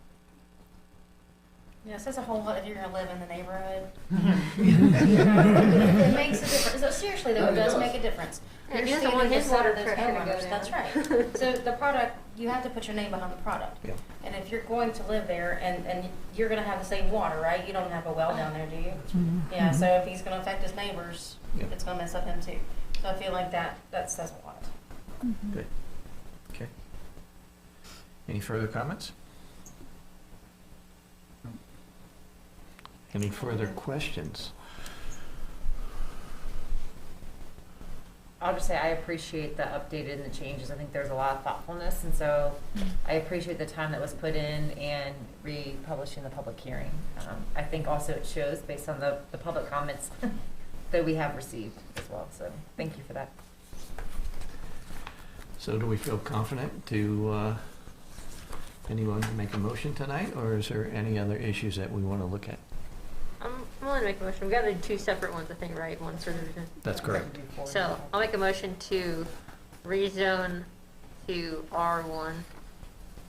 Speaker 12: Yeah, it says a whole lot if you're gonna live in the neighborhood. It makes a difference. So seriously though, it does make a difference.
Speaker 5: Yeah,
Speaker 12: You're
Speaker 5: he doesn't
Speaker 12: standing
Speaker 5: want his
Speaker 12: beside
Speaker 5: water
Speaker 12: those
Speaker 5: pressure to go
Speaker 12: homeowners.
Speaker 5: down.
Speaker 12: That's right. So the product, you have to put your name behind the product.
Speaker 1: Yeah.
Speaker 12: And if you're going to live there and you're gonna have the same water, right? You don't have a well down there, do you? Yeah, so if he's gonna affect his neighbors,
Speaker 1: Yeah.
Speaker 12: it's gonna mess up him too. So I feel like that says a lot.
Speaker 1: Good. Okay. Any further comments? Any further questions?
Speaker 3: I'll just say I appreciate the updated and the changes. I think there's a lot of thoughtfulness, and so I appreciate the time that was put in and republishing the public hearing. I think also it shows, based on the public comments that we have received as well. So thank you for that.
Speaker 1: So do we feel confident to, anyone make a motion tonight, or is there any other issues that we want to look at?
Speaker 5: I'm willing to make a motion. We've got to do two separate ones, I think, right? One sort of.
Speaker 1: That's correct.
Speaker 5: So I'll make a motion to rezone to R1.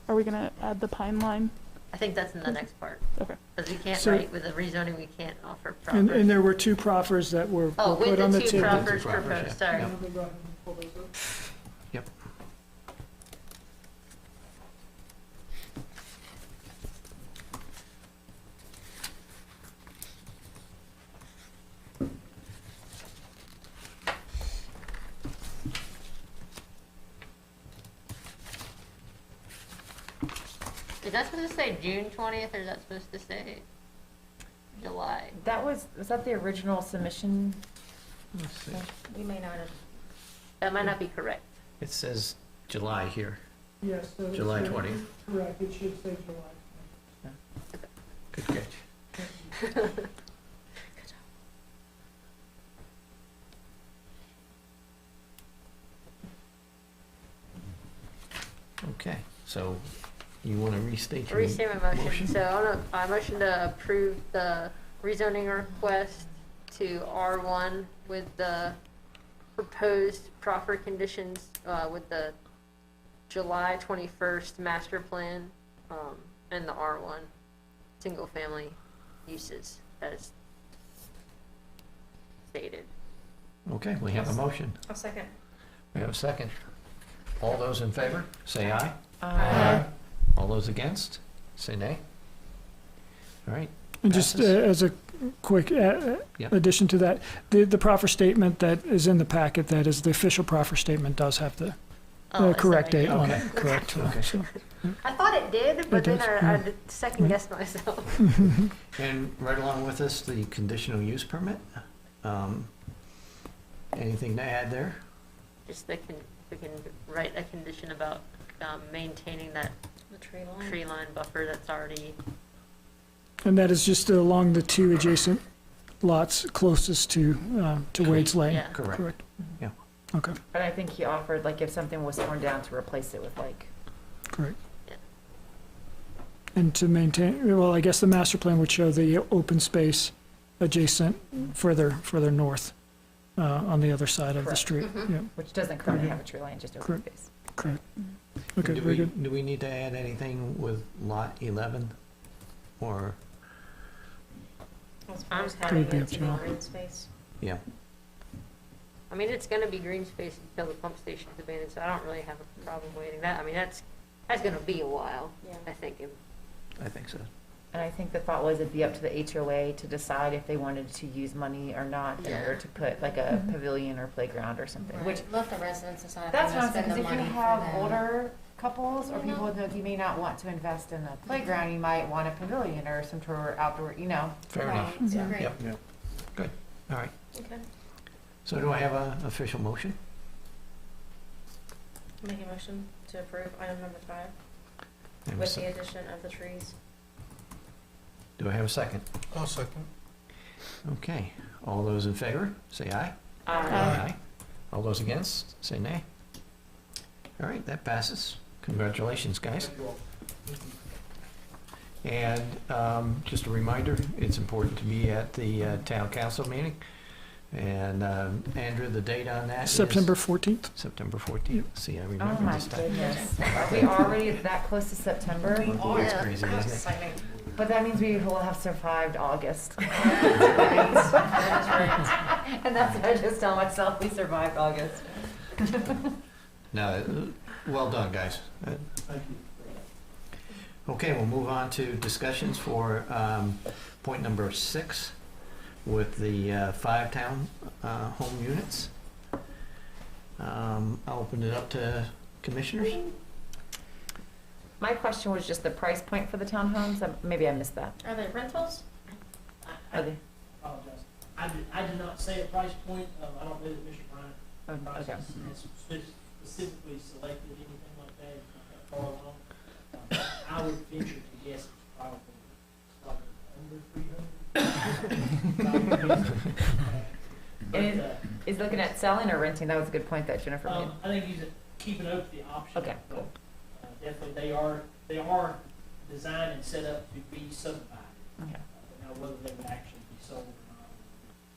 Speaker 4: Are we gonna add the Pine Line?
Speaker 5: I think that's in the next part.
Speaker 4: Okay.
Speaker 5: Because we can't,
Speaker 6: So-
Speaker 5: right, with the rezoning, we can't offer
Speaker 6: And
Speaker 5: proffers.
Speaker 6: there were two proffers that were
Speaker 5: Oh,
Speaker 6: put
Speaker 5: with
Speaker 6: on
Speaker 5: the
Speaker 6: the
Speaker 5: two
Speaker 6: table.
Speaker 5: proffers
Speaker 1: Proffers, yeah.
Speaker 5: proposed, sorry.
Speaker 1: Yeah. Yep.
Speaker 5: Is that supposed to say June 20th, or is that supposed to say July?
Speaker 3: Was that the original submission?
Speaker 1: Let's see.
Speaker 12: We may not have.
Speaker 5: That might not be correct.
Speaker 1: It says July here,
Speaker 6: Yes. so
Speaker 1: July
Speaker 6: it's,
Speaker 1: 20th.
Speaker 6: Correct, it should say July.
Speaker 1: Good catch. Okay, so you want to restate your
Speaker 5: Restate my motion. So I motion to approve the rezoning request to R1 with the proposed proffer conditions, with the July 21st master plan, and the R1 single-family uses as stated.
Speaker 1: Okay, we have a motion.
Speaker 12: A second.
Speaker 1: We have a second. All those in favor, say aye.
Speaker 3: Aye.
Speaker 1: All those against, say nay. All right.
Speaker 6: And just
Speaker 1: Passes.
Speaker 6: as a quick
Speaker 1: Yep.
Speaker 6: addition to that, the proffer statement that is in the packet, that is the official proffer statement, does have the
Speaker 5: Oh, it's
Speaker 6: correct
Speaker 5: the
Speaker 6: date on
Speaker 1: Okay.
Speaker 6: it, correct.
Speaker 1: Okay.
Speaker 6: So,
Speaker 5: I thought it did, but
Speaker 6: It
Speaker 5: then
Speaker 6: does,
Speaker 5: I second-guessed myself.
Speaker 1: And right along with this, the conditional use permit. Anything to add there?
Speaker 5: Just we can write a condition about maintaining that
Speaker 12: The tree line.
Speaker 5: tree line buffer that's already,
Speaker 6: And that is just along the two adjacent lots closest to Wade's Lane?
Speaker 5: yeah.
Speaker 1: Correct. Yeah.
Speaker 6: Okay,
Speaker 3: But I think he offered, like, if something was torn down, to replace it with, like,
Speaker 6: great.
Speaker 5: Yeah.
Speaker 6: And to maintain, well, I guess the master plan would show the open space adjacent further north on the other side of the
Speaker 3: Correct.
Speaker 6: street. Yeah,
Speaker 3: which doesn't currently have a tree line, just open
Speaker 6: Correct.
Speaker 3: space.
Speaker 6: correct. Okay,
Speaker 1: Do
Speaker 6: very
Speaker 1: we,
Speaker 6: good.
Speaker 1: do we need to add anything with lot 11? Or,
Speaker 12: As far as
Speaker 5: I'm-
Speaker 12: having
Speaker 6: Could be
Speaker 12: it
Speaker 6: up
Speaker 12: to
Speaker 6: to
Speaker 12: be
Speaker 6: you.
Speaker 12: green space.
Speaker 1: yeah,
Speaker 5: I mean, it's gonna be green space until the pump station's abandoned, so I don't really have a problem waiting that. I mean, that's gonna be a while,
Speaker 12: Yeah.
Speaker 5: I think.
Speaker 1: I think so.
Speaker 3: And I think the thought was it'd be up to the HOA to decide if they wanted to use money or not in
Speaker 5: Yeah.
Speaker 3: order to put like a pavilion or playground or something, which,
Speaker 12: Right. Let the residents decide if
Speaker 3: that's
Speaker 12: they
Speaker 3: what
Speaker 12: want
Speaker 3: I'm
Speaker 12: to
Speaker 3: saying,
Speaker 12: spend
Speaker 3: because
Speaker 12: the
Speaker 3: if you
Speaker 12: money for
Speaker 3: have
Speaker 12: them.
Speaker 3: older couples or people that you may not want to invest in a playground, you might want a pavilion or some sort of outdoor,
Speaker 1: Fair
Speaker 12: Right,
Speaker 1: enough.
Speaker 12: so great.
Speaker 1: Yep. Good. All right.
Speaker 12: Okay.
Speaker 1: So do I have an official motion?
Speaker 12: Make a motion to approve item number 5
Speaker 1: And
Speaker 12: with
Speaker 1: so-
Speaker 12: the addition of the trees.
Speaker 1: Do I have a second?
Speaker 11: I'll second.
Speaker 1: Okay. All those in favor, say aye.
Speaker 3: Aye.
Speaker 1: All those against, say nay. All right, that passes. Congratulations, guys. And just a reminder, it's important to be at the town council meeting. And Andrew, the date on that is?
Speaker 6: September 14th?
Speaker 1: September 14th. See, I
Speaker 3: Oh
Speaker 1: remember
Speaker 3: my
Speaker 1: this time.
Speaker 3: goodness, are we already that close to September?
Speaker 1: It's
Speaker 5: Yeah.
Speaker 1: crazy, isn't it?
Speaker 12: Exciting.
Speaker 3: But that means we will have survived August. And that's what I just tell myself, we survived August.
Speaker 1: No, well done, guys. Okay, we'll move on to discussions for point number 6 with the 5 town home units. I'll open it up to commissioners.
Speaker 3: My question was just the price point for the townhomes, maybe I missed that.
Speaker 12: Are they rentals?
Speaker 3: Are they,
Speaker 9: Apologize. I did not say a price point. I don't know that Mr. Bryant
Speaker 3: oh, okay.
Speaker 9: process has specifically selected anything like that. It's not that far along. I would venture to guess it's probably under 300.
Speaker 3: And is looking at selling or renting, that was a good point that Jennifer made.
Speaker 9: I think he's keeping open the option.
Speaker 3: Okay, cool.
Speaker 9: Definitely, they are designed and set up to be subdivided.
Speaker 3: Okay.
Speaker 9: But now whether they would actually be sold or not,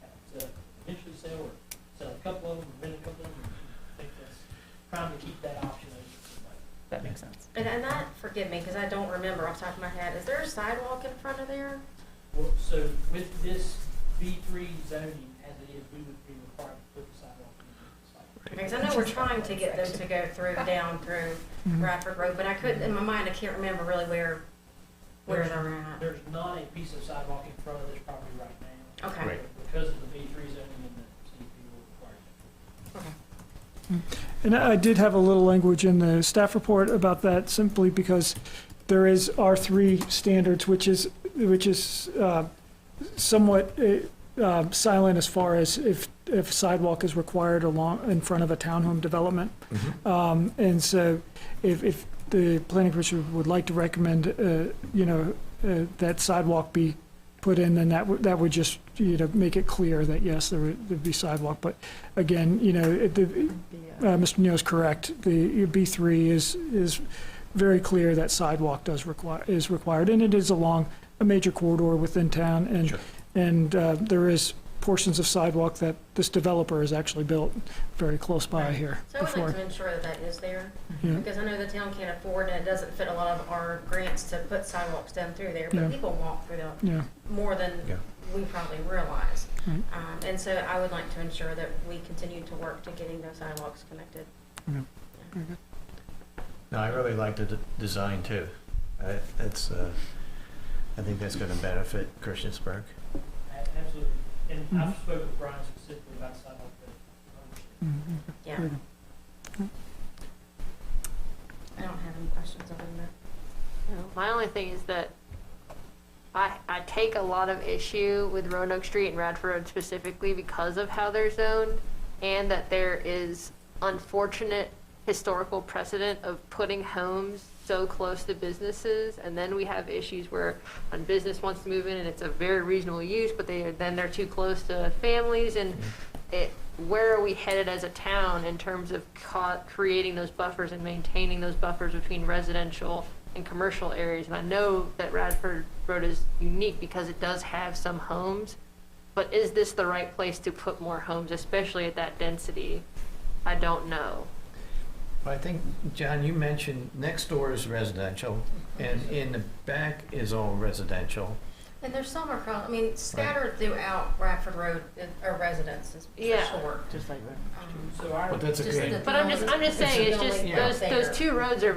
Speaker 9: have to eventually sell or sell a couple of them, or rent a couple of them. I think that's trying to keep that option open.
Speaker 3: That makes sense.
Speaker 12: And that, forgive me, because I don't remember off the top of my head, is there a sidewalk in front of there?
Speaker 9: Well, so with this B3 zoning as it is, we would be required to put the sidewalk in the site.
Speaker 12: Because I know we're trying to get them to go down through Bradford Road, but I couldn't, in my mind, I can't remember really where they're at.
Speaker 9: There's not a piece of sidewalk in front of this property right now.
Speaker 12: Okay.
Speaker 1: Right.
Speaker 9: Because of the B3 zoning and the CP will require it.
Speaker 6: And I did have a little language in the staff report about that simply because there is R3 standards, which is somewhat silent as far as if sidewalk is required along in front of a townhome development. And so if the planning commission would like to recommend, that sidewalk be put in, then that would just, make it clear that yes, there'd be sidewalk. But again, Mr. Neal is correct. The B3 is very clear that sidewalk is required, and it is along a major corridor within town, and
Speaker 1: Sure.
Speaker 6: and there is portions of sidewalk that this developer has actually built very close by
Speaker 12: Right.
Speaker 6: here
Speaker 12: So I would
Speaker 6: before.
Speaker 12: like to ensure that is there,
Speaker 6: Yeah.
Speaker 12: because I know the town can't afford, and it doesn't fit a lot of our grants to put sidewalks down through there,
Speaker 6: Yeah.
Speaker 12: but people walk through them
Speaker 6: Yeah.
Speaker 12: more than
Speaker 1: Yeah.
Speaker 12: we probably realize.
Speaker 6: Right.
Speaker 12: And so I would like to ensure that we continue to work to getting those sidewalks connected.
Speaker 6: Very good.
Speaker 1: No, I really like the design too. I think that's going to benefit Christiansburg.
Speaker 9: Absolutely. And I've spoken with Brian specifically about sidewalk.
Speaker 12: Yeah.
Speaker 6: Very good.
Speaker 12: I don't have any questions other than that.
Speaker 5: My only thing is that I take a lot of issue with Roanoke Street and Radford Road specifically because of how they're zoned. and that there is unfortunate historical precedent of putting homes so close to businesses, and then we have issues where a business wants to move in and it's a very reasonable use, but they're too close to families, and where are we headed as a town in terms of creating those buffers and maintaining those buffers between residential and commercial areas? And I know that Radford Road is unique because it does have some homes, but is this the right place to put more homes, especially at that density? I don't know.
Speaker 1: I think, John, you mentioned next door is residential, and in the back is all residential.
Speaker 12: And there's some scattered throughout Radford Road are residences, for sure.
Speaker 9: Just like
Speaker 1: But that's a great.
Speaker 5: But I'm just saying, it's just those two roads are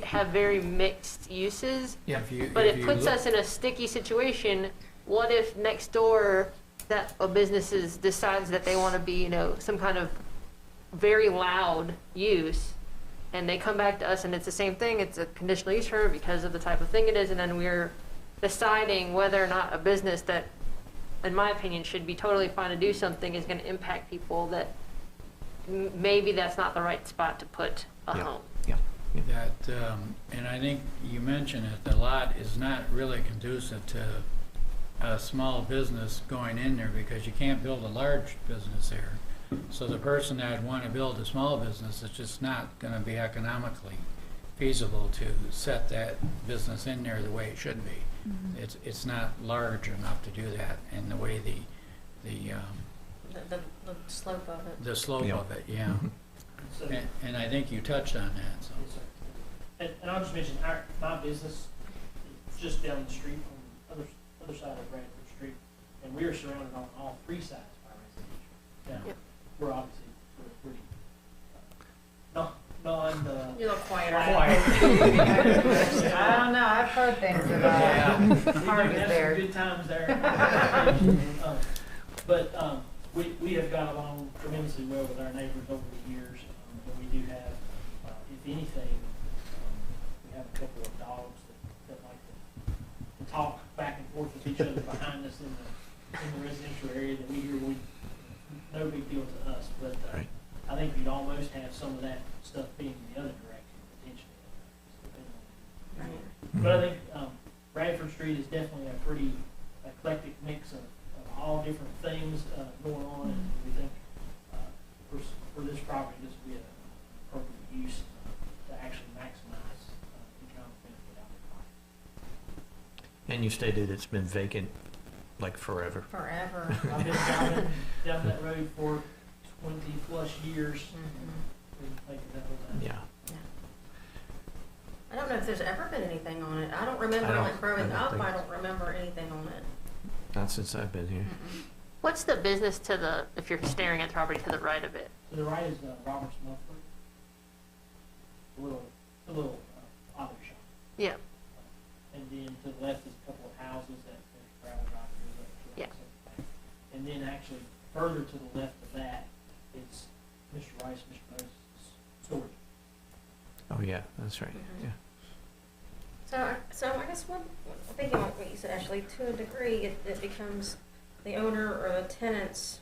Speaker 5: have very mixed uses.
Speaker 1: Yeah.
Speaker 5: But it puts us in a sticky situation. What if next door that a business decides that they want to be, some kind of very loud use, and they come back to us and it's the same thing, it's a conditional use permit because of the type of thing it is, and then we're deciding whether or not a business that, in my opinion, should be totally fine to do something is going to impact people, that maybe that's not the right spot to put a home.
Speaker 1: Yeah.
Speaker 10: That, and I think you mentioned it, the lot is not really conducive to a small business going in there, because you can't build a large business there. So the person that would want to build a small business, it's just not going to be economically feasible to set that business in there the way it should be. Mm-hmm. It's not large enough to do that, and the way the
Speaker 12: slope of it.
Speaker 10: The slope of it, yeah.
Speaker 1: Mm-hmm.
Speaker 9: So,
Speaker 10: and I think you touched on that. So.
Speaker 9: yes, sir. And I'll just mention my business is just down the street on the other side of Bradford Street, and we are surrounded on all three sides by residential. Now, we're obviously pretty
Speaker 3: You look quieter.
Speaker 9: quiet.
Speaker 3: I don't know, I've heard things about Harvey
Speaker 9: Some
Speaker 3: there.
Speaker 9: good times there. But we have got along tremendously well with our neighbors over the years. And we do have, if anything, we have a couple of dogs that like to talk back and forth with each other behind us in the residential area that we hear. No big deal to us, but
Speaker 1: Right.
Speaker 9: I think you'd almost have some of that stuff being the other direction potentially. But I think Bradford Street is definitely a pretty eclectic mix of all different things going on, and we think for this property, this would be an appropriate use to actually maximize economic benefit out of the property.
Speaker 1: And you stated it's been vacant like forever.
Speaker 12: Forever.
Speaker 9: I've been driving down that road for 20+ years. Been thinking that was
Speaker 1: Yeah.
Speaker 12: I don't know if there's ever been anything on it. I don't remember, growing up, I don't remember anything on it.
Speaker 1: Not since I've been here.
Speaker 5: What's the business if you're staring at the property to the right of it?
Speaker 9: To the right is Robert's Muffler. A little auto shop.
Speaker 5: Yeah.
Speaker 9: And then to the left is a couple of houses that there's gravel driveways up to.
Speaker 5: Yeah.
Speaker 9: And then actually further to the left of that is Mr. Rice, Mr. Moses' storage.
Speaker 1: Oh yeah, that's right.
Speaker 12: Mhm.
Speaker 1: Yeah.
Speaker 12: So I guess thinking like what you said, Ashley, to a degree, it becomes the owner or the tenant's,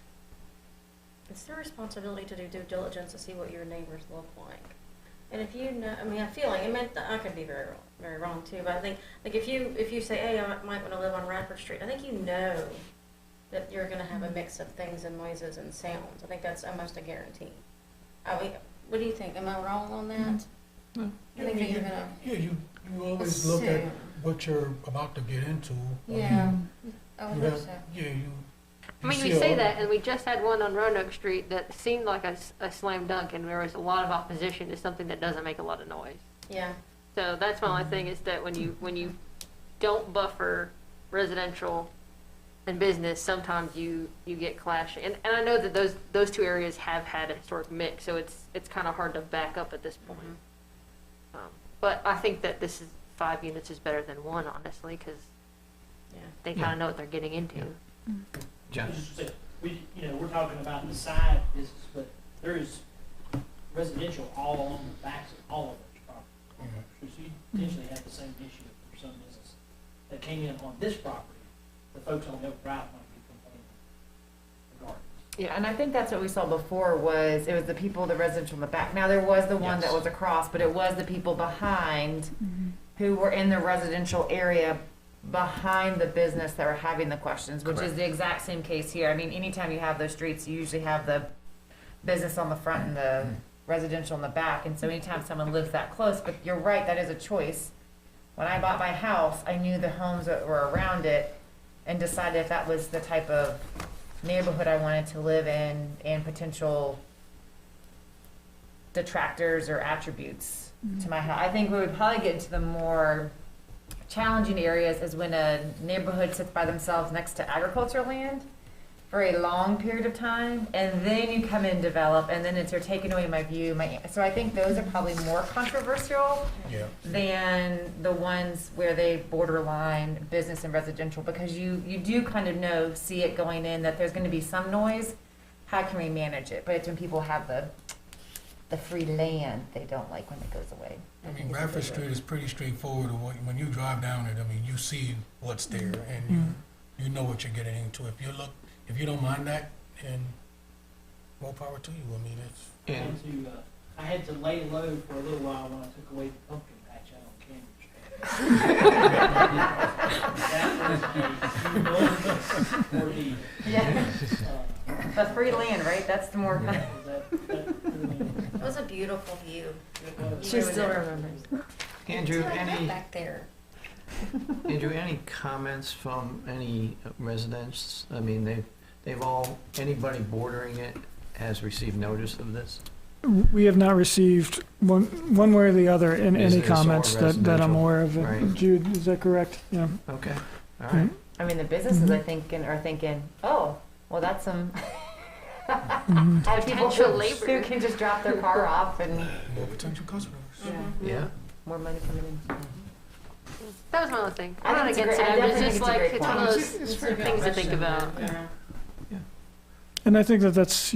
Speaker 12: it's their responsibility to do due diligence to see what your neighbors look like. And if you know, I feel like, I could be very, very wrong too, but I think, like if you say, hey, I might want to live on Radford Street, I think you know that you're going to have a mix of things and noises and sounds. I think that's almost a guarantee. What do you think? Am I wrong on that?
Speaker 1: No.
Speaker 12: I think that you're going to
Speaker 11: Yeah, you always look at what you're about to get into.
Speaker 12: Yeah, I would
Speaker 11: You
Speaker 12: hope
Speaker 11: have,
Speaker 12: so.
Speaker 11: yeah, you
Speaker 5: We
Speaker 11: see
Speaker 5: say
Speaker 11: all-
Speaker 5: that, and we just had one on Roanoke Street that seemed like a slam dunk, and there was a lot of opposition to something that doesn't make a lot of noise.
Speaker 12: Yeah.
Speaker 5: So that's my only thing, is that when you don't buffer residential and business, sometimes you get clashing. And I know that those two areas have had a historic mix, so it's kind of hard to back up at this point. But I think that 5 units is better than one, honestly, because they kind of know what they're getting into.
Speaker 1: John?
Speaker 9: We're talking about the side business, but there is residential all along the backs of all of those properties. So you potentially have the same issue for some business that came in on this property. The folks on Oak Drive might be complaining regardless.
Speaker 5: Yeah.
Speaker 3: And I think that's what we saw before was, it was the people, the residential in the back. Now, there was the one that
Speaker 1: Yes.
Speaker 3: was across, but it was the people behind who were in the residential area behind the business that were having the questions, which is the exact same case here. I mean, anytime you have those streets, you usually have the business on the front and the residential in the back. And so anytime someone lives that close, but you're right, that is a choice. When I bought my house, I knew the homes that were around it and decided if that was the type of neighborhood I wanted to live in and potential detractors or attributes to my house. I think we would probably get into the more challenging areas is when a neighborhood sits by themselves next to agricultural land for a long period of time, and then you come in and develop, and then it's you're taking away my view. So I think those are probably more controversial than the ones where they borderline business and residential, because you do kind of see it going in that there's going to be some noise. How can we manage it? But it's when people have the free land they don't like when it goes away.
Speaker 11: I mean, Bradford Street is pretty straightforward. When you drive down it, I mean, you see what's there, and you know what you're getting into. If you don't mind that, and more power to you. I mean, it's.
Speaker 9: I had to lay low for a little while when I took away the pumpkin patch out on Cambridge Street.
Speaker 3: Yeah. The free land, right? That's the more.
Speaker 12: It was a beautiful view.
Speaker 3: She still remembers.
Speaker 1: Andrew,
Speaker 12: Back there.
Speaker 1: any comments from any residents? I mean, anybody bordering it has received notice of this?
Speaker 6: We have not received one way or the other in any
Speaker 1: Business or
Speaker 6: comments that I'm aware of.
Speaker 1: Right.
Speaker 6: Jude, is that correct? Yeah.
Speaker 1: Okay, all right.
Speaker 3: I mean, the businesses are thinking, oh, well, that's some. People
Speaker 5: Potential labor.
Speaker 3: who can just drop their car off and
Speaker 11: More potential customers.
Speaker 1: Yeah.
Speaker 3: more money coming in.
Speaker 5: That was my other thing.
Speaker 3: I
Speaker 5: I'm not
Speaker 3: think it's
Speaker 5: against
Speaker 3: a
Speaker 5: it.
Speaker 3: great- I
Speaker 5: I'm
Speaker 3: definitely
Speaker 5: just
Speaker 3: think
Speaker 5: like,
Speaker 3: it's a
Speaker 5: it's
Speaker 3: great
Speaker 5: one of
Speaker 3: point.
Speaker 5: those things to think about.
Speaker 6: And I think that's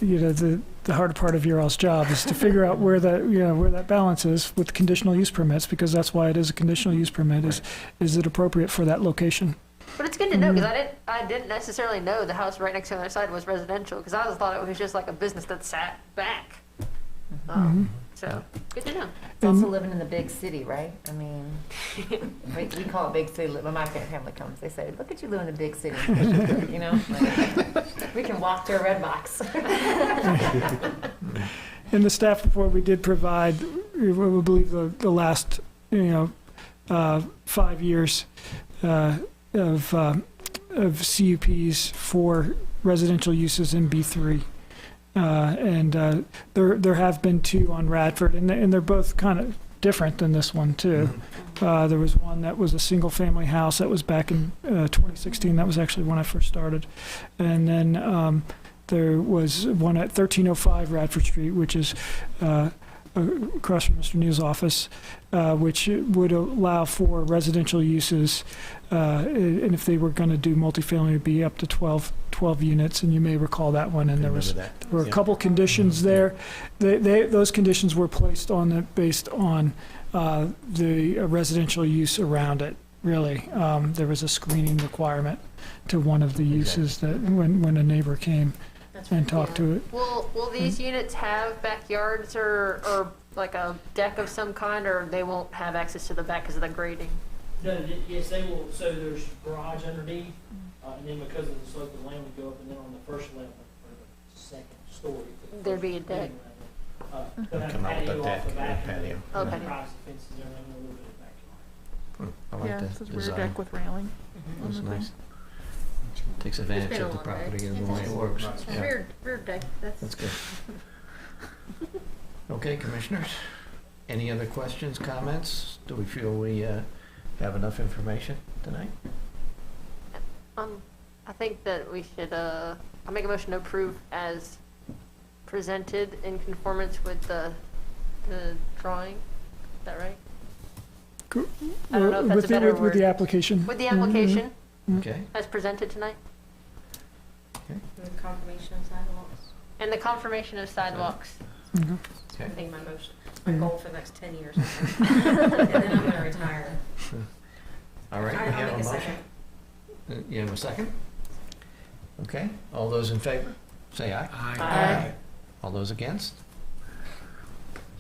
Speaker 6: the hard part of your all's job is to figure out where that balance is with conditional use permits, because that's why it is a conditional use permit. Is it appropriate for that location?
Speaker 5: But it's good to know, because I didn't necessarily know the house right next to the other side was residential, because I thought it was just like a business that sat back. So, good to know.
Speaker 3: It's also living in the big city, right? I mean, we call it big city. When my family comes, they say, "Look at you living in a big city." You know, like, we can walk to a red box.
Speaker 6: In the staff report, we did provide, we believe, the last 5 years of CUPs for residential uses in B3. And there have been 2 on Radford, and they're both kind of different than this one too. There was one that was a single-family house that was back in 2016. That was actually when I first started, and then there was one at 1305 Radford Street, which is across from Mr. Neal's office, which would allow for residential uses, and if they were going to do multifamily, it would be up to 12 units, and you may recall that one. And there were a couple conditions there. Those conditions were placed based on the residential use around it. Really, there was a screening requirement to one of the uses that when a neighbor came and talked to it.
Speaker 5: Will these units have backyards or like a deck of some kind, or they won't have access to the back because of the grading?
Speaker 9: No, yes, they will. So there's garage underneath, and then because of the slope of the land, we go up, and then on the first level or the second story,
Speaker 5: There'd be a deck.
Speaker 9: They'll have
Speaker 1: Come out with a
Speaker 9: patio
Speaker 1: deck
Speaker 9: off the
Speaker 1: and a
Speaker 9: back,
Speaker 1: patio.
Speaker 5: Okay.
Speaker 9: privacy fences and everything, a little bit of backyard.
Speaker 1: I like
Speaker 4: Yeah,
Speaker 1: that
Speaker 4: this is rear
Speaker 1: design.
Speaker 4: deck with railing.
Speaker 1: That's nice. Takes advantage
Speaker 5: been a
Speaker 1: of the
Speaker 5: long day.
Speaker 1: property and the way it works. Yeah,
Speaker 5: Rear deck,
Speaker 1: that's good. Okay, commissioners, any other questions, comments? Do we feel we have enough information tonight?
Speaker 5: I think that we should, I'll make a motion to approve as presented in conformance with the drawing. Is that right? I don't know if that's a better
Speaker 6: with
Speaker 5: word.
Speaker 6: the application.
Speaker 5: With the application
Speaker 1: Okay,
Speaker 5: as presented tonight?
Speaker 12: And the confirmation of sidewalks.
Speaker 5: And the confirmation of sidewalks.
Speaker 6: Mhm.
Speaker 12: I
Speaker 1: okay.
Speaker 12: think my goal for the next 10 years. And then I'm gonna retire.
Speaker 1: All right, we
Speaker 12: I'll
Speaker 1: have
Speaker 12: make
Speaker 1: a
Speaker 12: a
Speaker 1: motion.
Speaker 12: second.
Speaker 1: You have a second? Okay, all those in favor, say aye.
Speaker 3: Aye.
Speaker 1: All those against?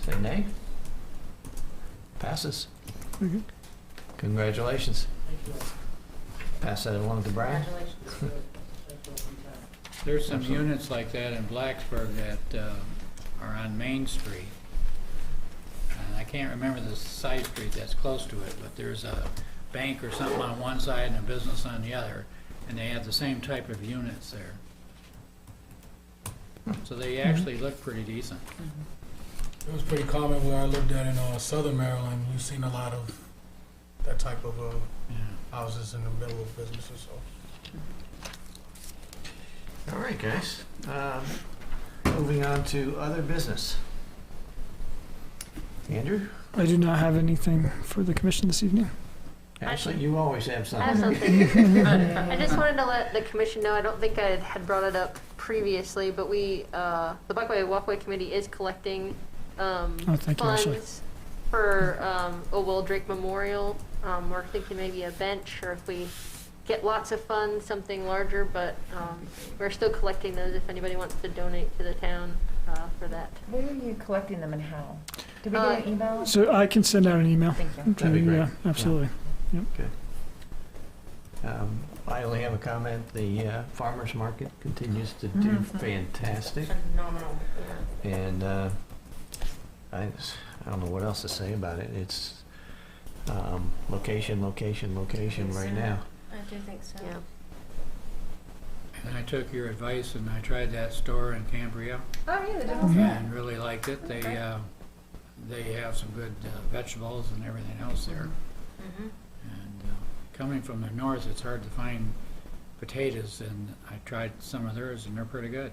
Speaker 1: Say nay. Passes.
Speaker 6: Mhm.
Speaker 1: Congratulations. Pass that along to Brian.
Speaker 3: Congratulations.
Speaker 10: There's some
Speaker 1: Absolutely.
Speaker 10: units like that in Blacksburg that are on Main Street. And I can't remember the side street that's close to it, but there's a bank or something on one side and a business on the other, and they have the same type of units there. So they actually look pretty decent.
Speaker 11: It was pretty common where I lived at in southern Maryland. You've seen a lot of that type of
Speaker 10: Yeah.
Speaker 11: houses in the middle of businesses. So.
Speaker 1: All right, guys. Moving on to other business. Andrew?
Speaker 6: I do not have anything for the commission this evening.
Speaker 1: Ashley, you always have
Speaker 12: I have
Speaker 1: something.
Speaker 12: something. I just wanted to let the commission know, I don't think I had brought it up previously, but we, the Bikeway Walkway Committee is collecting
Speaker 6: Thank you, Ashley.
Speaker 12: funds for Will Drake Memorial. We're thinking maybe a bench, or if we get lots of funds, something larger, but we're still collecting those if anybody wants to donate to the town for that.
Speaker 3: Where are you collecting them and how? Did we get an email?
Speaker 6: So I can send out an email.
Speaker 3: Thank you.
Speaker 6: to
Speaker 1: That'd be
Speaker 6: you,
Speaker 1: great.
Speaker 6: yeah, absolutely.
Speaker 1: I only have a comment. The farmer's market continues to do fantastic.
Speaker 12: Phenomenal.
Speaker 1: And I don't know what else to say about it. It's location right now.
Speaker 12: I do think so. Yeah.
Speaker 10: And I took your advice and I tried that store in Cambria
Speaker 3: Oh, yeah, the devil's yeah.
Speaker 10: and really liked it. They have some good vegetables and everything else there.
Speaker 12: Mm-hmm.
Speaker 10: And coming from the north, it's hard to find potatoes, and I tried some of theirs, and they're pretty good.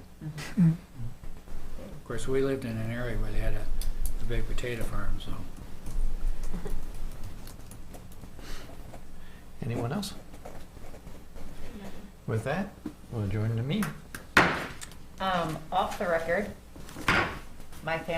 Speaker 6: Mm.
Speaker 10: Of course, we lived in an area where they had a big potato farm, so.
Speaker 1: Anyone else? With that, we'll adjourn the meeting.
Speaker 3: Off the record, my family